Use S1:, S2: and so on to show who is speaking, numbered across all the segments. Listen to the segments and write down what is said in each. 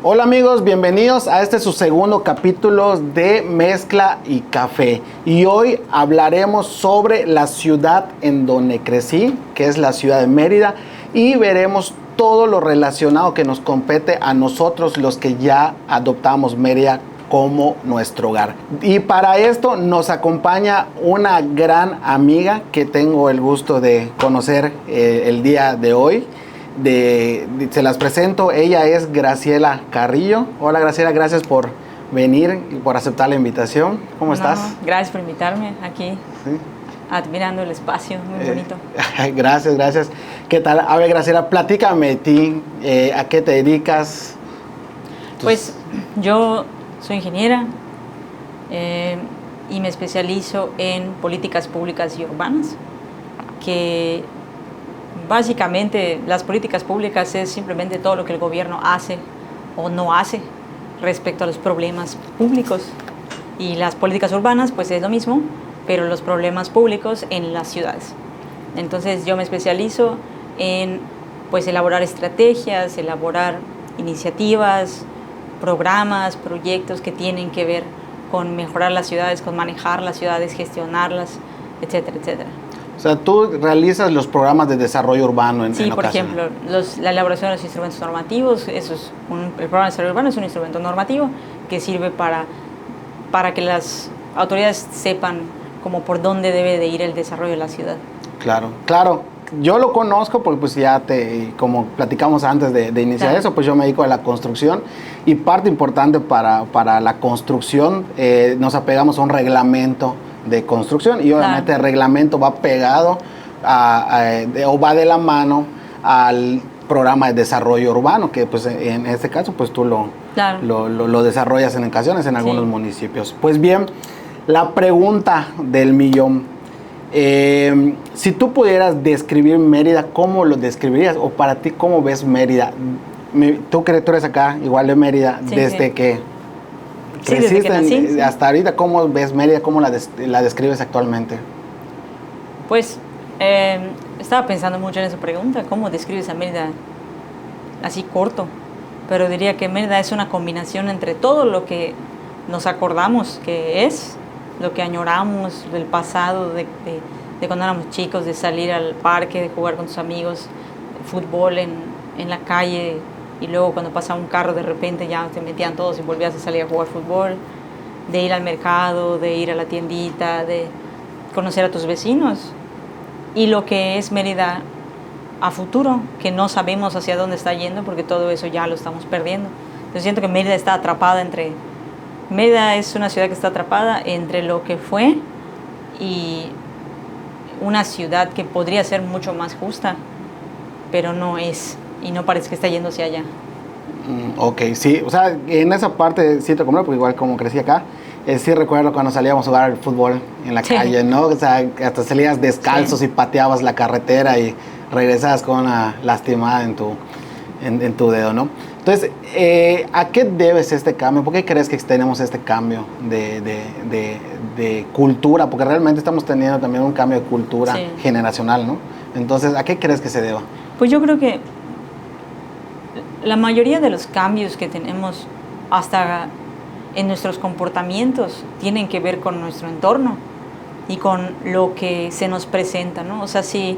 S1: Hola amigos, bienvenidos a este su segundo capítulo de Mezcla y Café. Y hoy hablaremos sobre la ciudad en donde crecí, que es la ciudad de Mérida, y veremos todo lo relacionado que nos compete a nosotros los que ya adoptamos Mérida como nuestro hogar. Y para esto nos acompaña una gran amiga que tengo el gusto de conocer el día de hoy. Se las presento, ella es Graciela Carrillo. Hola Graciela, gracias por venir y por aceptar la invitación. ¿Cómo estás?
S2: Gracias por invitarme aquí,
S1: ¿Sí?
S2: admirando el espacio, muy bonito.
S1: Gracias. ¿Qué tal? A ver Graciela, platícame de ti, ¿a qué te dedicas?
S2: Pues yo soy ingeniera y me especializo en políticas públicas y urbanas, que básicamente las políticas públicas es simplemente todo lo que el gobierno hace o no hace respecto a los problemas públicos, y las políticas urbanas pues es lo mismo, pero los problemas públicos en las ciudades. Entonces yo me especializo en pues elaborar estrategias, elaborar iniciativas, programas, proyectos que tienen que ver con mejorar las ciudades, con manejar las ciudades, gestionarlas, etcétera, etcétera.
S1: O sea, tú realizas los programas de desarrollo urbano en
S2: Sí, por
S1: ocasiones.
S2: ejemplo, la elaboración de los instrumentos normativos, el programa de desarrollo urbano es un instrumento normativo que sirve para que las autoridades sepan como por dónde debe de ir el desarrollo de la ciudad.
S1: Claro. Yo lo conozco porque pues como platicamos antes de iniciar eso, pues yo me dedico a la construcción, y parte importante para la construcción nos apegamos a un reglamento de construcción, y obviamente el reglamento va pegado o va de la mano al programa de desarrollo urbano, que pues en este caso pues tú lo desarrollas en ocasiones en algunos municipios. Pues bien, la pregunta del millón. Si tú pudieras describir Mérida, ¿cómo lo describirías? O para ti, ¿cómo ves Mérida? Tú eres acá, igual de Mérida, desde que creciste
S2: nací,
S1: hasta ahorita, ¿cómo ves Mérida? ¿Cómo la describes actualmente?
S2: Pues estaba pensando mucho en esa pregunta, ¿cómo describes a Mérida así corto? Pero diría que Mérida es una combinación entre todo lo que nos acordamos que es, lo que añoramos del pasado, de cuando éramos chicos, de salir al parque, de jugar con tus amigos, de fútbol en la calle, y luego cuando pasaba un carro de repente ya te metían todos y volvías a salir a jugar fútbol, de ir al mercado, de ir a la tiendita, de conocer a tus vecinos, y lo que es Mérida a futuro, que no sabemos hacia dónde está yendo porque todo eso ya lo estamos perdiendo. Yo siento que Mérida está atrapada Mérida es una ciudad que está atrapada entre lo que fue y una ciudad que podría ser mucho más justa, pero no es, y no parece que está yendo hacia allá.
S1: Ok, sí, o sea, en esa parte sí te compré, porque igual como crecí acá, sí recuerdo cuando salíamos a jugar al fútbol en la calle, ¿no? O sea, hasta salías descalzos y pateabas la carretera y regresabas con una lastimada en tu dedo, ¿no? Entonces, ¿a qué debes este cambio? ¿Por qué crees que tenemos este cambio de cultura? Porque realmente estamos teniendo también un cambio de cultura generacional, ¿no? Entonces, ¿a qué crees que se deba?
S2: Pues yo creo que la mayoría de los cambios que tenemos hasta en nuestros comportamientos tienen que ver con nuestro entorno y con lo que se nos presenta, ¿no? O sea, si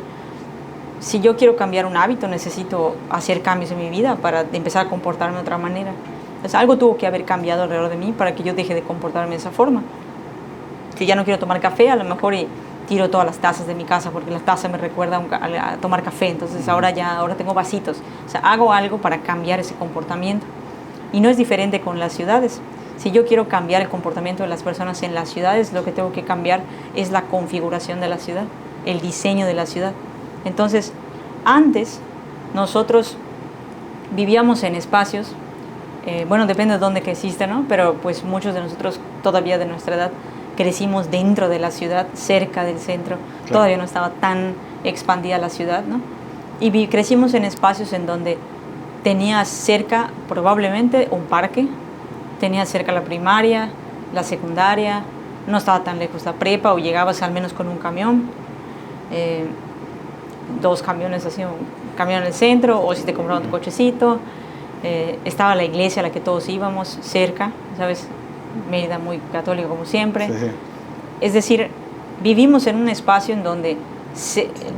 S2: yo quiero cambiar un hábito, necesito hacer cambios en mi vida para empezar a comportarme de otra manera. Entonces, algo tuvo que haber cambiado alrededor de mí para que yo deje de comportarme de esa forma. Si ya no quiero tomar café, a lo mejor tiro todas las tazas de mi casa porque la taza me recuerda a tomar café. Entonces, ahora tengo vasitos. O sea, hago algo para cambiar ese comportamiento. Y no es diferente con las ciudades. Si yo quiero cambiar el comportamiento de las personas en las ciudades, lo que tengo que cambiar es la configuración de la ciudad, el diseño de la ciudad. Entonces, antes nosotros vivíamos en espacios, bueno, depende de dónde creciste, ¿no? Pero pues muchos de nosotros todavía de nuestra edad crecimos dentro de la ciudad, cerca del centro. Claro. Todavía no estaba tan expandida la ciudad, ¿no? Y crecimos en espacios en donde tenías cerca probablemente un parque, tenías cerca la primaria, la secundaria, no estaba tan lejos la prepa, o llegabas al menos con un camión, 2 camiones así, un camión en el centro, o si te compraban tu cochecito, estaba la iglesia a la que todos íbamos cerca, ¿sabes? Mérida muy católico como siempre.
S1: Sí, sí.
S2: Es decir, vivimos en un espacio en donde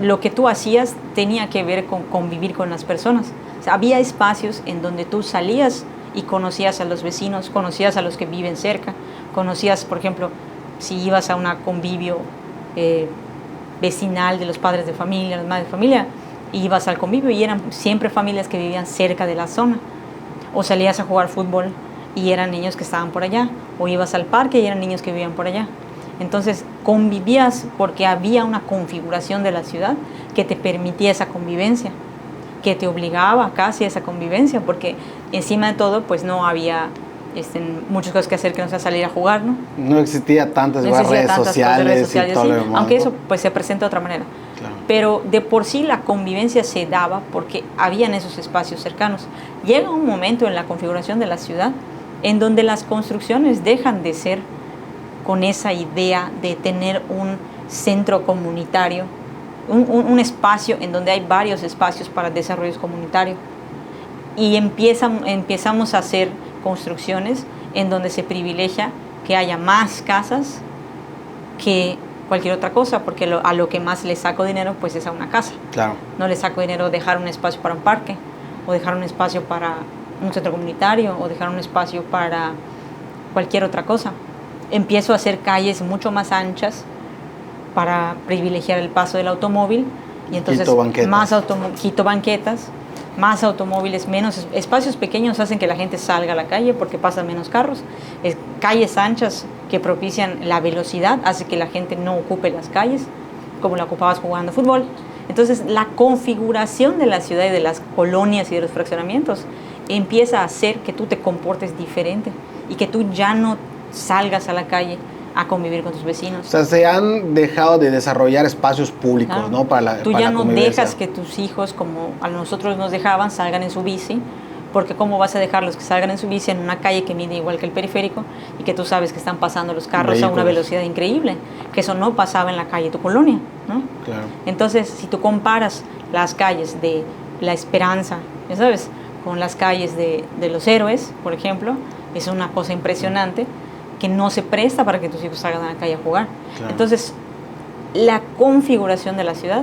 S2: lo que tú hacías tenía que ver con convivir con las personas. O sea, había espacios en donde tú salías y conocías a los vecinos, conocías a los que viven cerca, conocías, por ejemplo, si ibas a un convivio vecinal de los padres de familia, las madres de familia, ibas al convivio y eran siempre familias que vivían cerca de la zona. O salías a jugar fútbol y eran niños que estaban por allá, o ibas al parque y eran niños que vivían por allá. Entonces convivías porque había una configuración de la ciudad que te permitía esa convivencia, que te obligaba casi a esa convivencia, porque encima de todo pues no había muchas cosas que hacer que no sea salir a jugar, ¿no?
S1: No existía tantas redes sociales y todo
S2: sí,
S1: lo demás,
S2: aunque
S1: ¿no?
S2: eso pues se presenta de otra manera.
S1: Claro.
S2: Pero de por sí la convivencia se daba porque habían esos espacios cercanos. Llega un momento en la configuración de la ciudad en donde las construcciones dejan de ser con esa idea de tener un centro comunitario, un espacio en donde hay varios espacios para desarrollo comunitario, y empezamos a hacer construcciones en donde se privilegia que haya más casas que cualquier otra cosa, porque a lo que más le saco dinero pues es a una casa.
S1: Claro.
S2: No le saco dinero dejar un espacio para un parque, o dejar un espacio para un centro comunitario, o dejar un espacio para cualquier otra cosa. Empiezo a hacer calles mucho más anchas para privilegiar el paso del automóvil, y entonces quito banquetas, más automóviles, menos espacios pequeños hacen que la gente salga a la calle porque pasan menos carros. Calles anchas que propician la velocidad hace que la gente no ocupe las calles como la ocupabas jugando fútbol. Entonces la configuración de la ciudad y de las colonias y de los fraccionamientos empieza a hacer que tú te comportes diferente y que tú ya no salgas a la calle a convivir con tus vecinos.
S1: O sea, se han dejado de desarrollar espacios públicos,
S2: Claro.
S1: ¿no?
S2: Tú ya no dejas que tus hijos, como a nosotros nos dejaban, salgan en su bici, porque ¿cómo vas a dejarlos que salgan en su bici en una calle que mide igual que el periférico y que tú sabes que están pasando los carros a una velocidad increíble? Que eso no pasaba en la calle de tu colonia, ¿no?
S1: Claro.
S2: Entonces, si tú comparas las calles de La Esperanza, ya sabes, con las calles de Los Héroes, por ejemplo, es una cosa impresionante que no se presta para que tus hijos salgan a la calle a jugar. Claro. Entonces, la configuración de la ciudad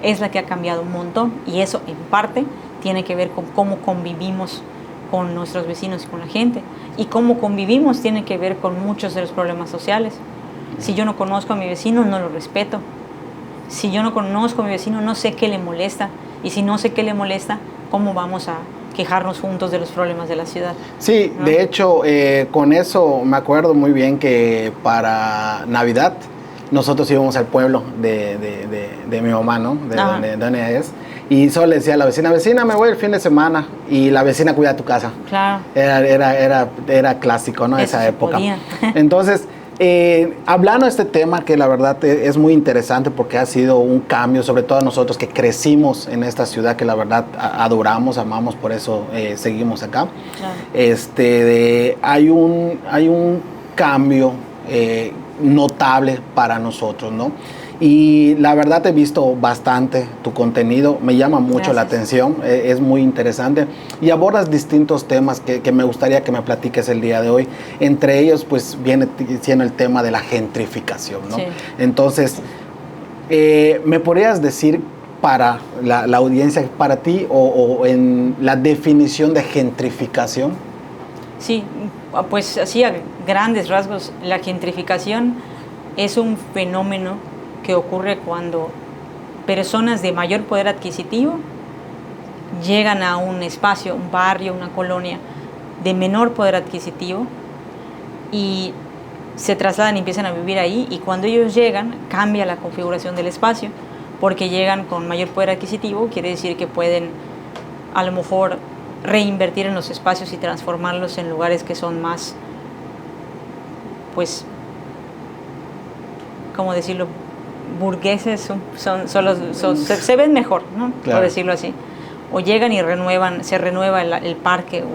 S2: es la que ha cambiado un montón, y eso en parte tiene que ver con cómo convivimos con nuestros vecinos y con la gente, y cómo convivimos tiene que ver con muchos de los problemas sociales. Si yo no conozco a mi vecino, no lo respeto. Si yo no conozco a mi vecino, no sé qué le molesta, y si no sé qué le molesta, ¿cómo vamos a quejarnos juntos de los problemas de la ciudad?
S1: Sí, ¿no? De hecho, con eso me acuerdo muy bien que para Navidad nosotros íbamos al pueblo de mi mamá, ¿no? De donde es. Y solo le decía a la vecina, me voy el fin de semana, y la vecina cuida tu casa.
S2: Claro.
S1: Era clásico, ¿no?
S2: Eso
S1: esa época.
S2: podía.
S1: Entonces, hablando de este tema que la verdad es muy interesante porque ha sido un cambio, sobre todo nosotros que crecimos en esta ciudad, que la verdad adoramos, amamos, por eso seguimos acá. Claro. Hay un cambio notable para nosotros, ¿no? Y la verdad he visto bastante tu contenido, me llama mucho la atención, es muy interesante, y abordas distintos temas que me gustaría que me platiques el día de hoy. Entre ellos pues viene siendo el tema de la gentrificación, ¿no? Sí. Entonces, ¿me podrías decir para la audiencia, para ti, o en la definición de gentrificación?
S2: Sí, pues así a grandes rasgos, la gentrificación es un fenómeno que ocurre cuando personas de mayor poder adquisitivo llegan a un espacio, un barrio, una colonia de menor poder adquisitivo, y se trasladan y empiezan a vivir ahí, y cuando ellos llegan cambia la configuración del espacio, porque llegan con mayor poder adquisitivo, quiere decir que pueden a lo mejor reinvertir en los espacios y transformarlos en lugares que son más, pues, ¿cómo decirlo?, burgueses, se ven mejor, ¿no? Claro. Por decirlo así. O llegan y se renueva el parque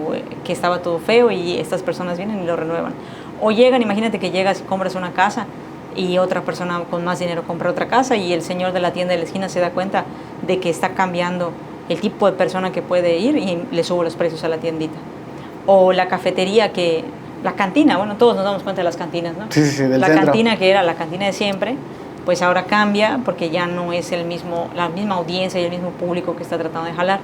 S2: que estaba todo feo, y estas personas vienen y lo renuevan. O llegan, imagínate que llegas y compras una casa y otra persona con más dinero compra otra casa, y el señor de la tienda de la esquina se da cuenta de que está cambiando el tipo de persona que puede ir y le subo los precios a la tiendita. O la cafetería la cantina, bueno, todos nos damos cuenta de las cantinas, ¿no?
S1: Sí, del
S2: la
S1: centro.
S2: Cantina que era la cantina de siempre, pues ahora cambia porque ya no es la misma audiencia y el mismo público que está tratando de jalar.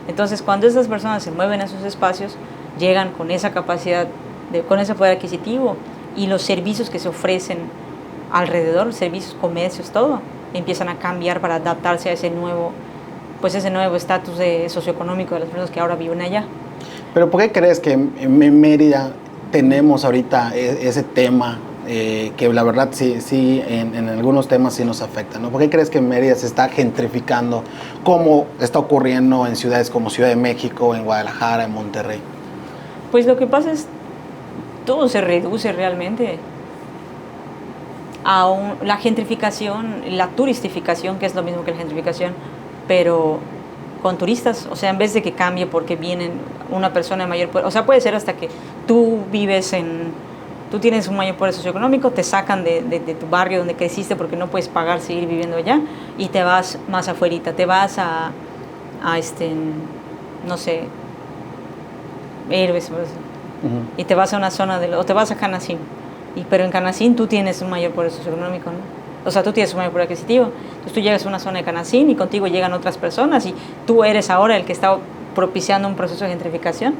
S2: Entonces, cuando esas personas se mueven a esos espacios, llegan con esa capacidad, con ese poder adquisitivo y los servicios que se ofrecen alrededor, servicios, comercios, todo, empiezan a cambiar para adaptarse a ese nuevo estatus socioeconómico de las personas que ahora viven allá.
S1: Pero ¿por qué crees que en Mérida tenemos ahorita ese tema que la verdad sí en algunos temas sí nos afecta, ¿no? ¿Por qué crees que en Mérida se está gentrificando como está ocurriendo en ciudades como Ciudad de México, en Guadalajara, en Monterrey?
S2: Pues lo que pasa es, todo se reduce realmente a la gentrificación, la turistificación, que es lo mismo que la gentrificación, pero con turistas, o sea, en vez de que cambie porque vienen una persona de mayor poder, o sea, puede ser hasta que tú tienes un mayor poder socioeconómico, te sacan de tu barrio donde creciste porque no puedes pagar seguir viviendo allá y te vas más afuerita, te vas a no sé, Héroes, y te vas a una zona o te vas a Canacín, pero en Canacín tú tienes un mayor poder socioeconómico, ¿no? O sea, tú tienes un mayor poder adquisitivo, entonces tú llegas a una zona de Canacín y contigo llegan otras personas y tú eres ahora el que está propiciando un proceso de gentrificación.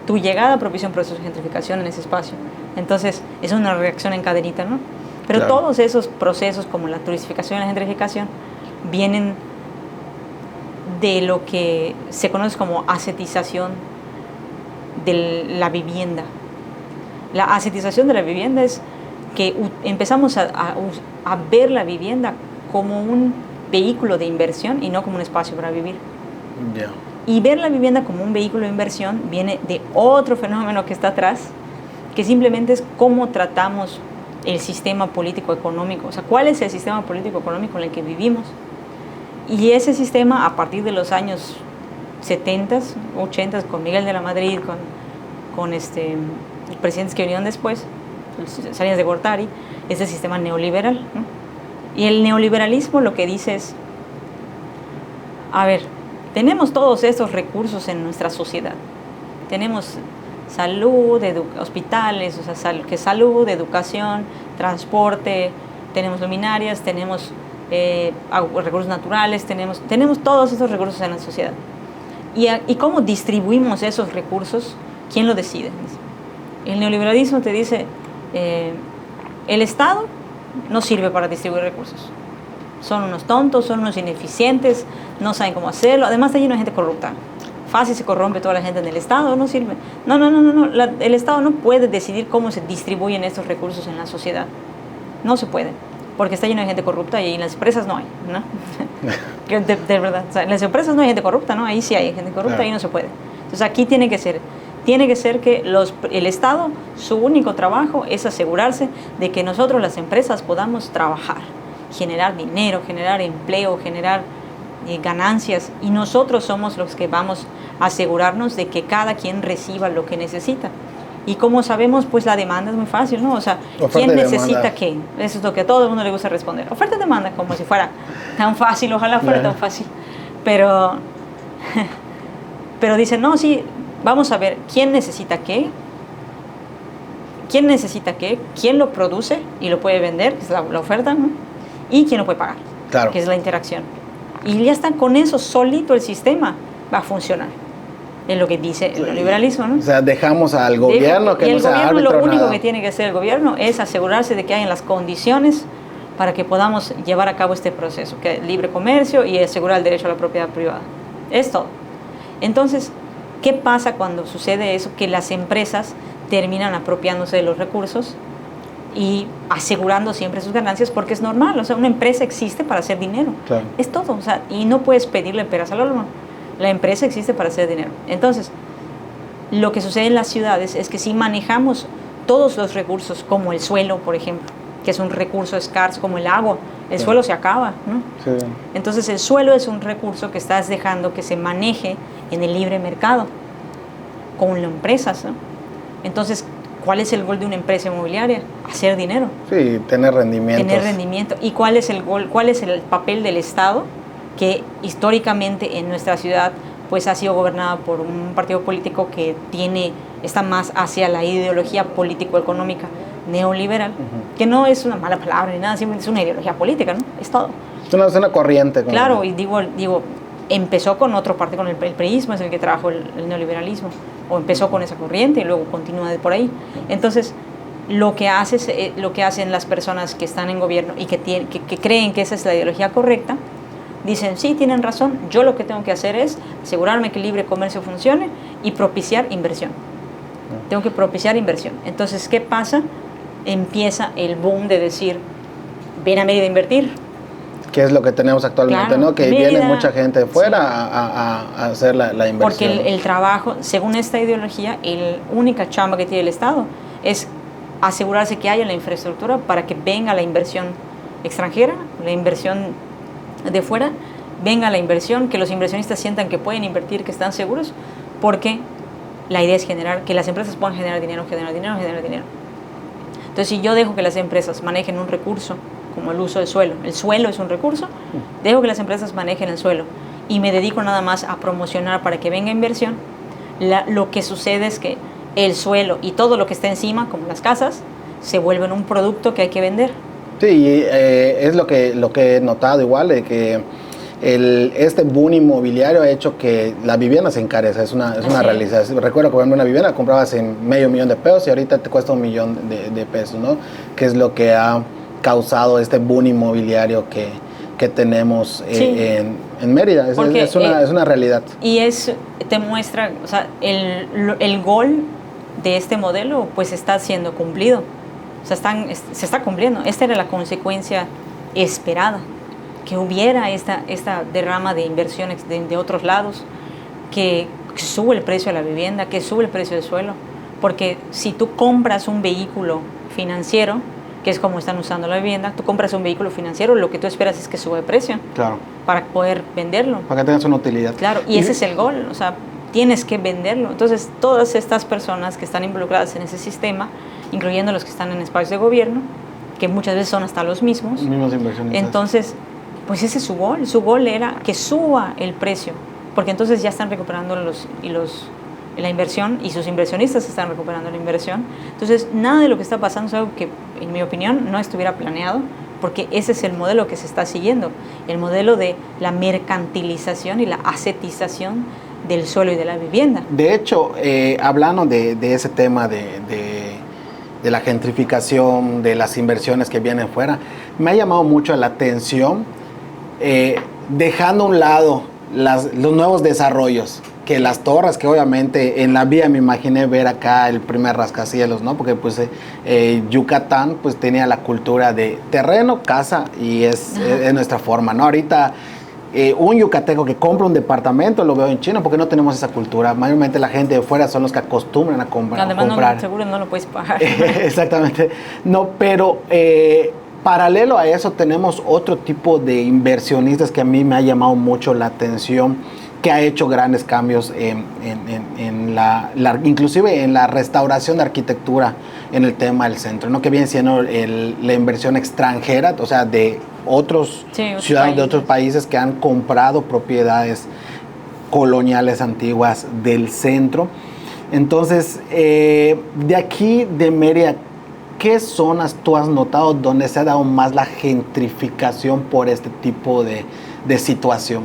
S2: Tu llegada propicia un proceso de gentrificación en ese espacio. Entonces, es una reacción en cadenita, ¿no? Pero claro, todos esos procesos, como la turistificación y la gentrificación, vienen de lo que se conoce como asetización de la vivienda. La asetización de la vivienda es que empezamos a ver la vivienda como un vehículo de inversión y no como un espacio para vivir.
S1: Yeah.
S2: Y ver la vivienda como un vehículo de inversión viene de otro fenómeno que está atrás, que simplemente es cómo tratamos el sistema político-económico. O sea, ¿cuál es el sistema político-económico en el que vivimos? Y ese sistema, a partir de los años 70, 80, con Miguel de la Madrid, con los presidentes que vinieron después, Salinas de Gortari, es el sistema neoliberal, ¿no? Y el neoliberalismo lo que dice es, a ver, tenemos todos estos recursos en nuestra sociedad. Tenemos salud, hospitales, o sea, salud, educación, transporte, tenemos luminarias, tenemos recursos naturales, tenemos todos estos recursos en la sociedad. ¿Y cómo distribuimos esos recursos? ¿Quién lo decide? El neoliberalismo te dice, el Estado no sirve para distribuir recursos. Son unos tontos, son unos ineficientes, no saben cómo hacerlo. Además, está lleno de gente corrupta. Fácil se corrompe toda la gente en el Estado, no sirve. No. El Estado no puede decidir cómo se distribuyen estos recursos en la sociedad. No se puede, porque está lleno de gente corrupta y en las empresas no hay, ¿no? de verdad. O sea, en las empresas no hay gente corrupta, ¿no? Ahí sí hay gente corrupta, claro. Ahí no se puede. Entonces, aquí tiene que ser que el Estado, su único trabajo es asegurarse de que nosotros, las empresas, podamos trabajar, generar dinero, generar empleo, generar ganancias, y nosotros somos los que vamos a asegurarnos de que cada quien reciba lo que necesita. Y como sabemos, pues la demanda es muy fácil, ¿no? O sea, ¿quién necesita qué? Eso es lo que a todo el mundo le gusta responder. Oferta y demanda, como si fuera tan fácil, ojalá fuera tan fácil. Pero dicen, no, sí, vamos a ver quién necesita qué, quién lo produce y lo puede vender, que es la oferta, ¿no? Y quién lo puede pagar, claro, que es la interacción. Y ya está, con eso solito el sistema va a funcionar. Es lo que dice el liberalismo, ¿no?
S1: O sea, dejamos al gobierno que no sea árbitro.
S2: Y el gobierno, lo único que tiene que hacer el gobierno es asegurarse de que hayan las condiciones para que podamos llevar a cabo este proceso, que es libre comercio y asegurar el derecho a la propiedad privada. Es todo. Entonces, ¿qué pasa cuando sucede eso? Que las empresas terminan apropiándose de los recursos y asegurando siempre sus ganancias, porque es normal. O sea, una empresa existe para hacer dinero. Claro. Es todo. O sea, y no puedes pedirle peras al olmo. La empresa existe para hacer dinero. Entonces, lo que sucede en las ciudades es que si manejamos todos los recursos, como el suelo, por ejemplo, que es un recurso escaso, como el agua, el suelo se acaba, ¿no? Sí. Entonces, el suelo es un recurso que estás dejando que se maneje en el libre mercado, con las empresas, ¿no? Entonces, ¿cuál es el gol de una empresa inmobiliaria? Hacer dinero.
S1: Sí, tener rendimiento.
S2: ¿Y cuál es el papel del Estado? que históricamente en nuestra ciudad pues ha sido gobernada por un partido político que está más hacia la ideología político-económica neoliberal, que no es una mala palabra ni nada, simplemente es una ideología política, ¿no? Es todo.
S1: Es una corriente.
S2: Claro, y digo, empezó con otro parte, con el priismo, es el que trajo el neoliberalismo, o empezó con esa corriente y luego continúa de por ahí. Entonces, lo que hacen las personas que están en gobierno y que creen que esa es la ideología correcta, dicen, sí, tienen razón, yo lo que tengo que hacer es asegurarme que el libre comercio funcione y propiciar inversión. Tengo que propiciar inversión. Entonces, ¿qué pasa? Empieza el boom de decir, ven a Mérida a invertir.
S1: Que es lo que tenemos actualmente, claro, ¿no? Que Mérida, viene mucha gente de fuera, sí, a hacer la inversión.
S2: Porque el trabajo, según esta ideología, la única chamba que tiene el Estado es asegurarse que haya la infraestructura para que venga la inversión extranjera, la inversión de fuera, venga la inversión, que los inversionistas sientan que pueden invertir, que están seguros, porque la idea es que las empresas puedan generar dinero. Entonces, si yo dejo que las empresas manejen un recurso, como el uso del suelo es un recurso, dejo que las empresas manejen el suelo y me dedico nada más a promocionar para que venga inversión, lo que sucede es que el suelo y todo lo que está encima, como las casas, se vuelven un producto que hay que vender.
S1: Sí, es lo que he notado igual, de que este boom inmobiliario ha hecho que la vivienda se encarezca, es una realidad. Recuerdo que una vivienda comprabas en $500,000 de pesos y ahorita te cuesta $1,000,000 de pesos, ¿no? Que es lo que ha causado este boom inmobiliario que tenemos sí, en Mérida. Es una realidad.
S2: Y te muestra, o sea, el gol de este modelo pues está siendo cumplido. O sea, se está cumpliendo. Esta era la consecuencia esperada, que hubiera esta derrama de inversiones de otros lados, que sube el precio de la vivienda, que sube el precio del suelo. Porque si tú compras un vehículo financiero, que es como están usando la vivienda, tú compras un vehículo financiero, lo que tú esperas es que suba de precio.
S1: Claro.
S2: Para poder venderlo.
S1: Para que tengas una utilidad.
S2: Claro, y ese es el gol, o sea, tienes que venderlo. Entonces, todas estas personas que están involucradas en ese sistema, incluyendo los que están en espacios de gobierno, que muchas veces son hasta los mismos inversionistas. Entonces, pues ese es su gol. Su gol era que suba el precio, porque entonces ya están recuperando la inversión y sus inversionistas están recuperando la inversión. Entonces, nada de lo que está pasando es algo que, en mi opinión, no estuviera planeado, porque ese es el modelo que se está siguiendo, el modelo de la mercantilización y la asetización del suelo y de la vivienda.
S1: De hecho, hablando de ese tema de la gentrificación, de las inversiones que vienen fuera, me ha llamado mucho la atención, dejando a un lado los nuevos desarrollos, que las torres, que obviamente en la vida me imaginé ver acá el primer rascacielos, ¿no? Porque pues Yucatán pues tenía la cultura de terreno, casa y es nuestra forma, ¿no? Ahorita un yucateco que compra un departamento lo veo en China porque no tenemos esa cultura. Mayormente la gente de fuera son los que acostumbran a comprar.
S2: Además, no, seguro no lo puedes pagar.
S1: Exactamente. No, pero paralelo a eso tenemos otro tipo de inversionistas que a mí me ha llamado mucho la atención, que ha hecho grandes cambios inclusive en la restauración de arquitectura en el tema del centro, ¿no? Que viene siendo la inversión extranjera, o sea, de otros ciudadanos de otros países que han comprado propiedades coloniales antiguas del centro. Entonces, de aquí, de Mérida, ¿qué zonas tú has notado donde se ha dado más la gentrificación por este tipo de situación?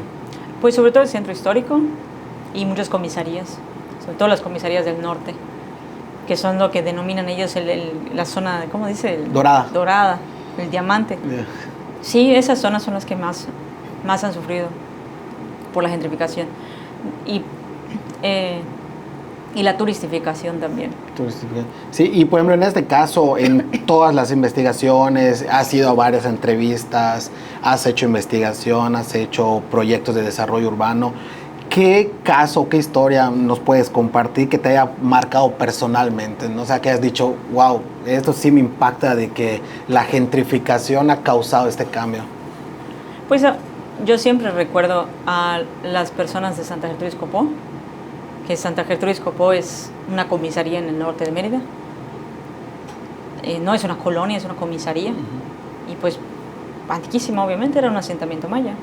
S2: Pues sobre todo el centro histórico y muchas comisarías, sobre todo las comisarías del norte, que son lo que denominan ellos la zona, ¿cómo dice? Dorada, el diamante. Yeah. Sí, esas zonas son las que más han sufrido por la gentrificación. Y la turistificación también.
S1: Sí, y por ejemplo en este caso, en todas las investigaciones, has ido a varias entrevistas, has hecho investigación, has hecho proyectos de desarrollo urbano. ¿Qué caso, qué historia nos puedes compartir que te haya marcado personalmente, ¿no? O sea, que has dicho, wow, esto sí me impacta de que la gentrificación ha causado este cambio?
S2: Pues yo siempre recuerdo a las personas de Santa Gertrudis Copó, que Santa Gertrudis Copó es una comisaría en el norte de Mérida. No es una colonia, es una comisaría. Y pues, antiquísima, obviamente, era un asentamiento maya.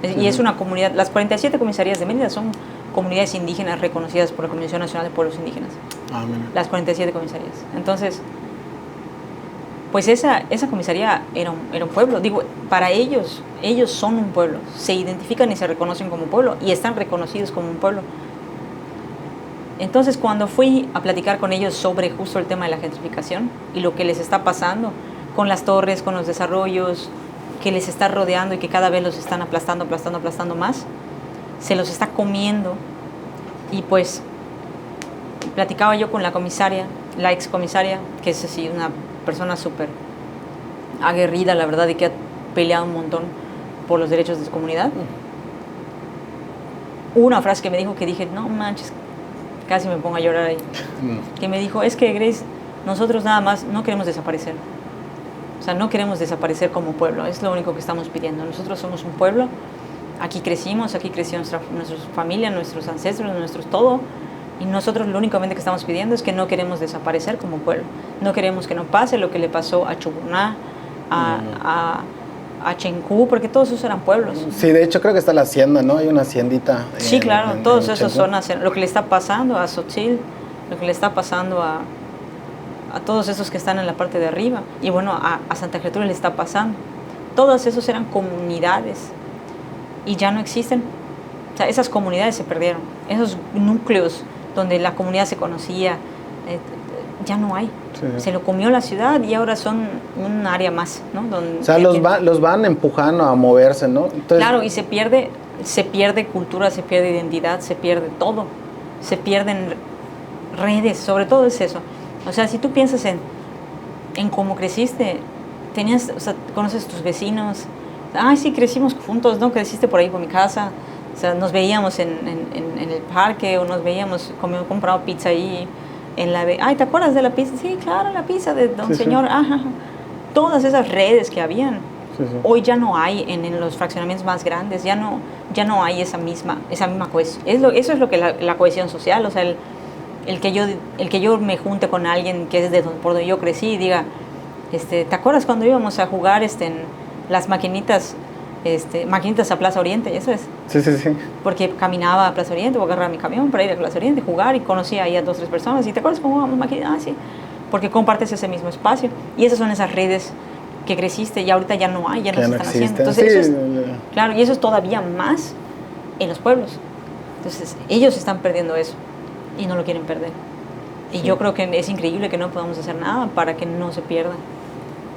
S2: Y es una comunidad, las 47 comisarías de Mérida son comunidades indígenas reconocidas por la Comisión Nacional de Pueblos Indígenas.
S1: Ah, mira.
S2: Las 47 comisarías. Entonces, pues esa comisaría era un pueblo. Digo, para ellos son un pueblo. Se identifican y se reconocen como pueblo y están reconocidos como un pueblo. Entonces, cuando fui a platicar con ellos sobre justo el tema de la gentrificación y lo que les está pasando con las torres, con los desarrollos que les está rodeando y que cada vez los están aplastando más, se los está comiendo. Y pues platicaba yo con la comisaria, la excomisaria, que es así una persona súper aguerrida, la verdad, y que ha peleado un montón por los derechos de su comunidad. Una frase que me dijo que dije, no manches, casi me pongo a llorar ahí. Que me dijo, es que Grace, nosotros nada más no queremos desaparecer. O sea, no queremos desaparecer como pueblo, es lo único que estamos pidiendo. Nosotros somos un pueblo, aquí creció nuestra familia, nuestros ancestros, nuestros todo. Y nosotros lo únicamente que estamos pidiendo es que no queremos desaparecer como pueblo. No queremos que no pase lo que le pasó a Chubuná, a Chencú, porque todos esos eran pueblos.
S1: Sí, de hecho creo que está la hacienda, ¿no? Hay una haciendita.
S2: Sí, claro, todos esos son lo que le está pasando a Xochitl, lo que le está pasando a todos esos que están en la parte de arriba. Y bueno, a Santa Gertrudis le está pasando. Todos esos eran comunidades y ya no existen. O sea, esas comunidades se perdieron. Esos núcleos donde la comunidad se conocía, ya no hay. Sí. Se lo comió la ciudad y ahora son un área más, ¿no? Donde,
S1: o sea, los van empujando a moverse, ¿no? Entonces,
S2: claro, y se pierde cultura, se pierde identidad, se pierde todo. Se pierden redes, sobre todo es eso. O sea, si tú piensas en cómo creciste, o sea, conoces a tus vecinos. Ay, sí, crecimos juntos, ¿no? Creciste por ahí por mi casa. O sea, nos veíamos en el parque o nos veíamos, comprado pizza ahí ay, ¿te acuerdas de la pizza? Sí, claro, la pizza de don señor. Sí. Ajá. Todas esas redes que habían, hoy ya no hay en los fraccionamientos más grandes, ya no hay esa misma cohesión. Eso es lo que la cohesión social, o sea, el que yo me junte con alguien que es por donde yo crecí y diga, ¿te acuerdas cuando íbamos a jugar en las maquinitas a Plaza Oriente? Eso es.
S1: Sí.
S2: Porque caminaba a Plaza Oriente o agarraba mi camión para ir a Plaza Oriente, jugar, y conocía ahí a 2 o 3 personas. ¿Y te acuerdas cómo jugábamos maquinitas? Ah, sí. Porque compartes ese mismo espacio. Y esas son esas redes que creciste y ahorita ya no hay, ya no se están haciendo. Entonces, sí, eso es, claro, y eso es todavía más en los pueblos. Entonces, ellos están perdiendo eso y no lo quieren perder. Y yo creo que es increíble que no podamos hacer nada para que no se pierda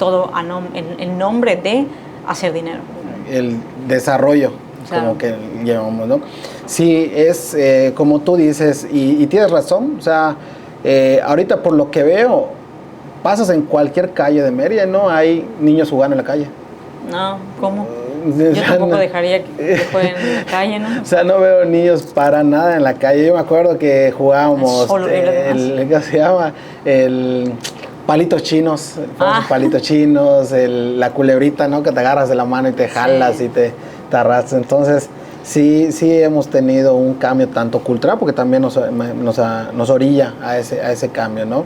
S2: todo en nombre de hacer dinero.
S1: El desarrollo, claro, como que llamamos, ¿no? Sí, es como tú dices, y tienes razón, o sea, ahorita por lo que veo, pasas en cualquier calle de Mérida y no hay niños jugando en la calle.
S2: No, ¿cómo? Yo tampoco dejaría que jueguen en la calle, ¿no?
S1: O sea, no veo niños para nada en la calle. Yo me acuerdo que jugábamos, ¿qué se llama? El palitos chinos, palitos chinos, la culebrita, ¿no? Que te agarras de la mano y te jalas y te arrastras. Entonces, sí hemos tenido un cambio tanto cultural, porque también nos orilla a ese cambio, ¿no?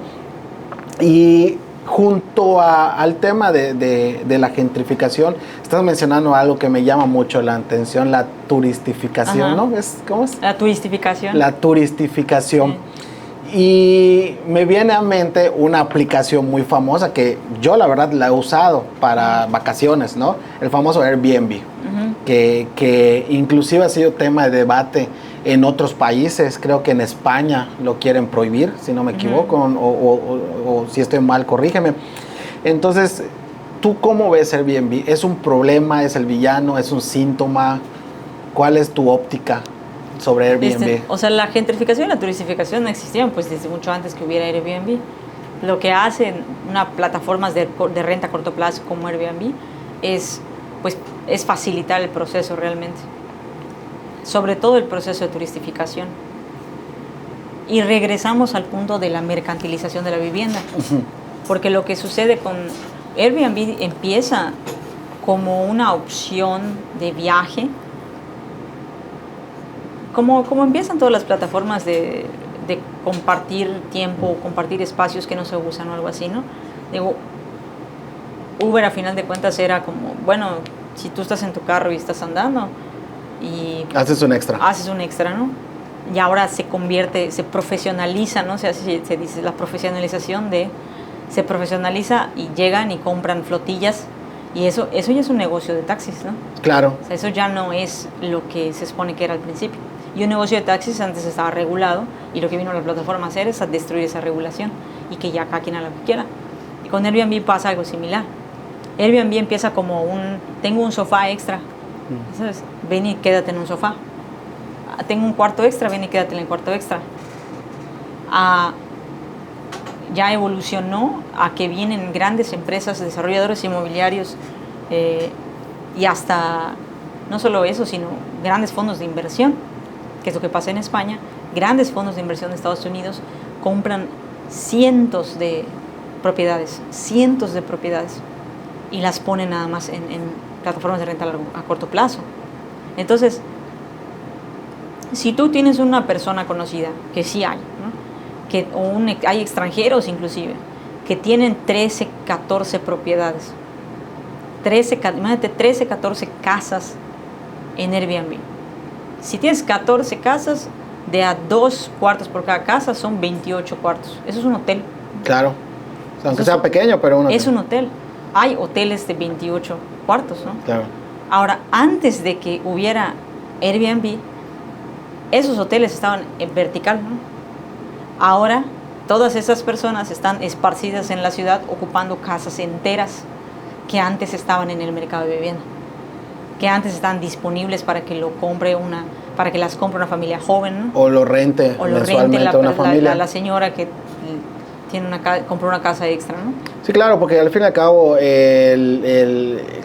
S1: Y junto al tema de la gentrificación, estás mencionando algo que me llama mucho la atención, la turistificación, ¿no? ¿Cómo es?
S2: La turistificación.
S1: La turistificación. Sí. Y me viene a mente una aplicación muy famosa que yo la verdad la he usado para vacaciones, ¿no? El famoso Airbnb, que inclusive ha sido tema de debate en otros países. Creo que en España lo quieren prohibir, si no me equivoco, o si estoy mal, corrígeme. Entonces, ¿tú cómo ves Airbnb? ¿Es un problema? ¿Es el villano? ¿Es un síntoma? ¿Cuál es tu óptica sobre Airbnb?
S2: O sea, la gentrificación y la turistificación no existían pues desde mucho antes que hubiera Airbnb. Lo que hacen unas plataformas de renta a corto plazo como Airbnb es facilitar el proceso realmente, sobre todo el proceso de turistificación. Y regresamos al punto de la mercantilización de la vivienda, porque lo que sucede con Airbnb empieza como una opción de viaje, como empiezan todas las plataformas de compartir tiempo, compartir espacios que no se usan o algo así, ¿no? Digo, Uber a final de cuentas era como, bueno, si tú estás en tu carro y estás andando, y
S1: Haces un extra.
S2: haces un extra, ¿no? Y ahora se profesionaliza, ¿no? Se dice la profesionalización se profesionaliza y llegan y compran flotillas y eso ya es un negocio de taxis, ¿no?
S1: Claro.
S2: O sea, eso ya no es lo que se supone que era al principio. Y un negocio de taxis antes estaba regulado y lo que vino la plataforma a hacer es a destruir esa regulación y que ya cada quien haga lo que quiera. Y con Airbnb pasa algo similar. Airbnb empieza como tengo un sofá extra, ¿sabes? Ven y quédate en un sofá. Tengo un cuarto extra, ven y quédate en el cuarto extra. Ya evolucionó a que vienen grandes empresas, desarrolladores inmobiliarios y hasta, no solo eso, sino grandes fondos de inversión, que es lo que pasa en España. Grandes fondos de inversión de Estados Unidos compran cientos de propiedades y las ponen nada más en plataformas de renta a corto plazo. Entonces, si tú tienes una persona conocida, que sí hay, ¿no? Hay extranjeros inclusive, que tienen 13, 14 propiedades, imagínate 13, 14 casas en Airbnb. Si tienes 14 casas, de a 2 cuartos por cada casa son 28 cuartos. Eso es un hotel.
S1: Claro. O sea, aunque sea pequeño, pero
S2: es un hotel. Hay hoteles de 28 cuartos, ¿no?
S1: Claro.
S2: Ahora, antes de que hubiera Airbnb, esos hoteles estaban en vertical, ¿no? Ahora, todas esas personas están esparcidas en la ciudad ocupando casas enteras que antes estaban en el mercado de vivienda, que antes estaban disponibles para que para que las compre una familia joven, ¿no?
S1: O lo rente mensualmente una familia.
S2: La señora que compró una casa extra, ¿no?
S1: Sí, claro, porque al fin y al cabo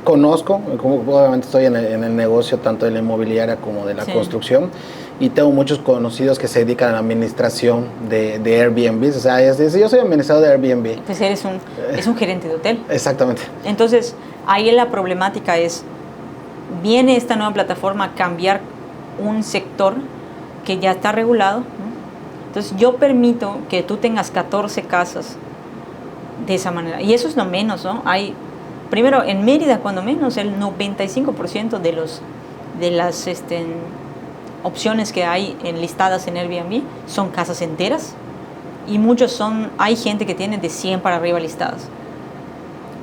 S1: conozco, como obviamente estoy en el negocio tanto de la inmobiliaria como de la construcción, y tengo muchos conocidos que se dedican a la administración de Airbnb. O sea, yo soy administrador de Airbnb.
S2: Pues eres un gerente de hotel.
S1: Exactamente.
S2: Entonces, ahí la problemática es, viene esta nueva plataforma a cambiar un sector que ya está regulado, ¿no? Entonces, yo permito que tú tengas 14 casas de esa manera. Y eso es lo menos, ¿no? Primero, en Mérida, cuando menos, el 95% de las opciones que hay listadas en Airbnb son casas enteras. Y hay gente que tiene de 100 para arriba listadas.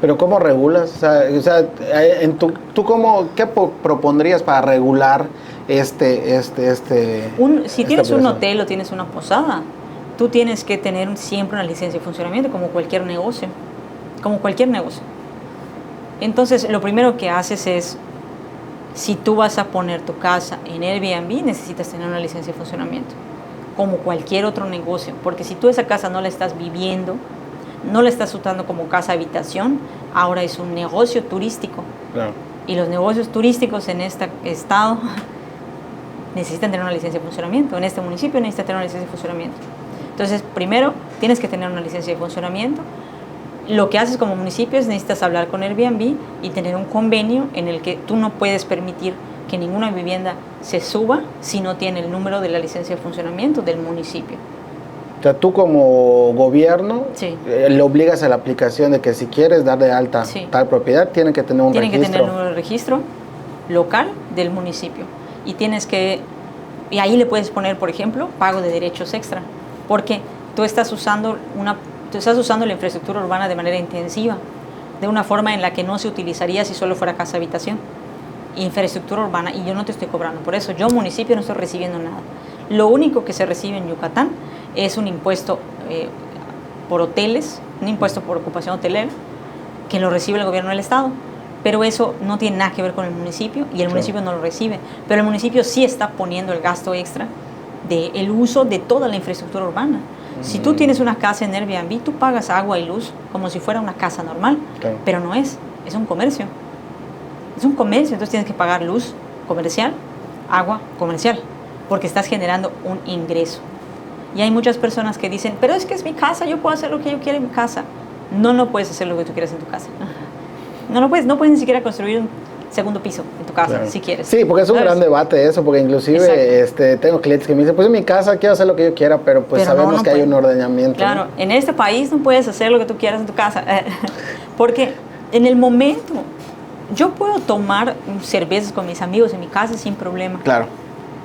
S1: Pero ¿cómo regulas? O sea, ¿qué propondrías para regular
S2: si tienes un hotel o tienes una posada, tú tienes que tener siempre una licencia de funcionamiento, como cualquier negocio. Entonces, lo primero que haces es, si tú vas a poner tu casa en Airbnb, necesitas tener una licencia de funcionamiento, como cualquier otro negocio, porque si tú esa casa no la estás viviendo, no la estás usando como casa habitación, ahora es un negocio turístico.
S1: Claro.
S2: Y los negocios turísticos en este estado necesitan tener una licencia de funcionamiento. En este municipio necesitan tener una licencia de funcionamiento. Entonces, primero, tienes que tener una licencia de funcionamiento. Lo que haces como municipio es necesitas hablar con Airbnb y tener un convenio en el que tú no puedes permitir que ninguna vivienda se suba si no tiene el número de la licencia de funcionamiento del municipio.
S1: O sea, tú como gobierno le obligas a la aplicación de que si quieres dar de alta tal propiedad, tienen que tener un registro.
S2: Tienen que tener un número de registro local del municipio. Y ahí le puedes poner, por ejemplo, pago de derechos extra, porque tú estás usando la infraestructura urbana de manera intensiva, de una forma en la que no se utilizaría si solo fuera casa habitación. Infraestructura urbana, y yo no te estoy cobrando por eso. Yo, municipio, no estoy recibiendo nada. Lo único que se recibe en Yucatán es un impuesto por hoteles, un impuesto por ocupación hotelera, que lo recibe el gobierno del estado. Pero eso no tiene nada que ver con el municipio y el municipio no lo recibe. Pero el municipio sí está poniendo el gasto extra del uso de toda la infraestructura urbana. Si tú tienes una casa en Airbnb, tú pagas agua y luz como si fuera una casa normal, pero no es un comercio. Es un comercio, entonces tienes que pagar luz comercial, agua comercial, porque estás generando un ingreso. Y hay muchas personas que dicen, pero es que es mi casa, yo puedo hacer lo que yo quiera en mi casa. No puedes hacer lo que tú quieras en tu casa. No puedes ni siquiera construir un segundo piso en tu casa, si quieres.
S1: Sí, porque es un gran debate eso, porque inclusive tengo clientes que me dicen, pues en mi casa quiero hacer lo que yo quiera, pero sabemos que hay un ordenamiento.
S2: Claro, en este país no puedes hacer lo que tú quieras en tu casa, porque en el momento yo puedo tomar cervezas con mis amigos en mi casa sin problema.
S1: Claro.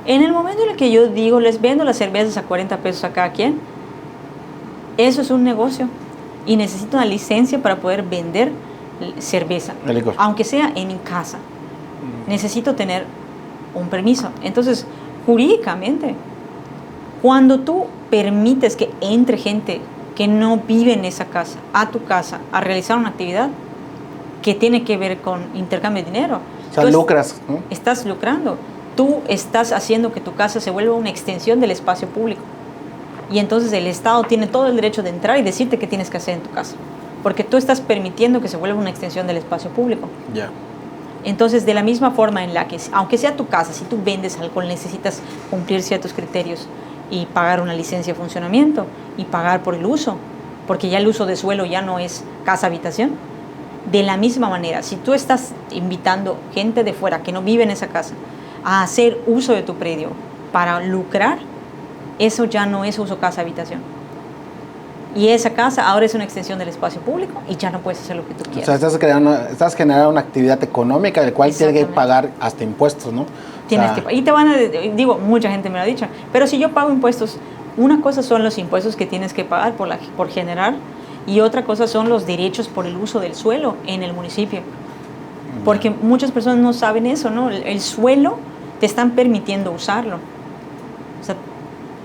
S2: En el momento en el que yo digo, les vendo las cervezas a 40 pesos a cada quien, eso es un negocio. Y necesito una licencia para poder vender cerveza, aunque sea en mi casa. Necesito tener un permiso. Entonces, jurídicamente, cuando tú permites que entre gente que no vive en esa casa, a tu casa, a realizar una actividad que tiene que ver con intercambio de dinero.
S1: O sea, lucras, ¿no?
S2: Estás lucrando. Tú estás haciendo que tu casa se vuelva una extensión del espacio público. Y entonces el Estado tiene todo el derecho de entrar y decirte qué tienes que hacer en tu casa. Porque tú estás permitiendo que se vuelva una extensión del espacio público.
S1: Ya.
S2: Entonces, de la misma forma en la que, aunque sea tu casa, si tú vendes alcohol, necesitas cumplir ciertos criterios y pagar una licencia de funcionamiento y pagar por el uso, porque ya el uso de suelo ya no es casa-habitación. De la misma manera, si tú estás invitando gente de fuera que no vive en esa casa a hacer uso de tu predio para lucrar, eso ya no es uso casa-habitación. Y esa casa ahora es una extensión del espacio público y ya no puedes hacer lo que tú quieras.
S1: O sea, estás generando una actividad económica del cual tienes que pagar hasta impuestos, ¿no?
S2: Tienes que pagar. Y te van a, digo, mucha gente me lo ha dicho, pero si yo pago impuestos, una cosa son los impuestos que tienes que pagar por generar y otra cosa son los derechos por el uso del suelo en el municipio. Porque muchas personas no saben eso, ¿no? El suelo te están permitiendo usarlo. O sea,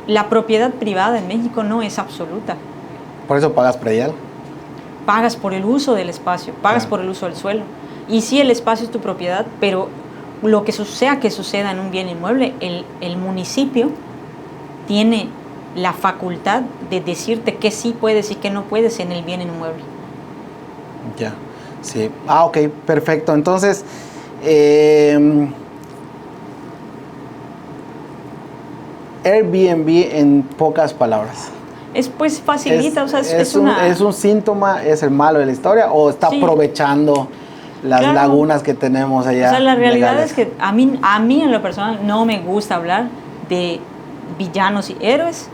S2: la propiedad privada en México no es absoluta.
S1: ¿Por eso pagas predial?
S2: Pagas por el uso del espacio, pagas por el uso del suelo. Y sí, el espacio es tu propiedad, pero lo que sea que suceda en un bien inmueble, el municipio tiene la facultad de decirte qué sí puedes y qué no puedes en el bien inmueble.
S1: Ya, sí. Ok, perfecto. Entonces, Airbnb en pocas palabras.
S2: Pues facilita,
S1: es un síntoma, es el malo de la historia, o está aprovechando las lagunas que tenemos allá.
S2: O sea, la realidad es que a mí en lo personal no me gusta hablar de villanos y héroes,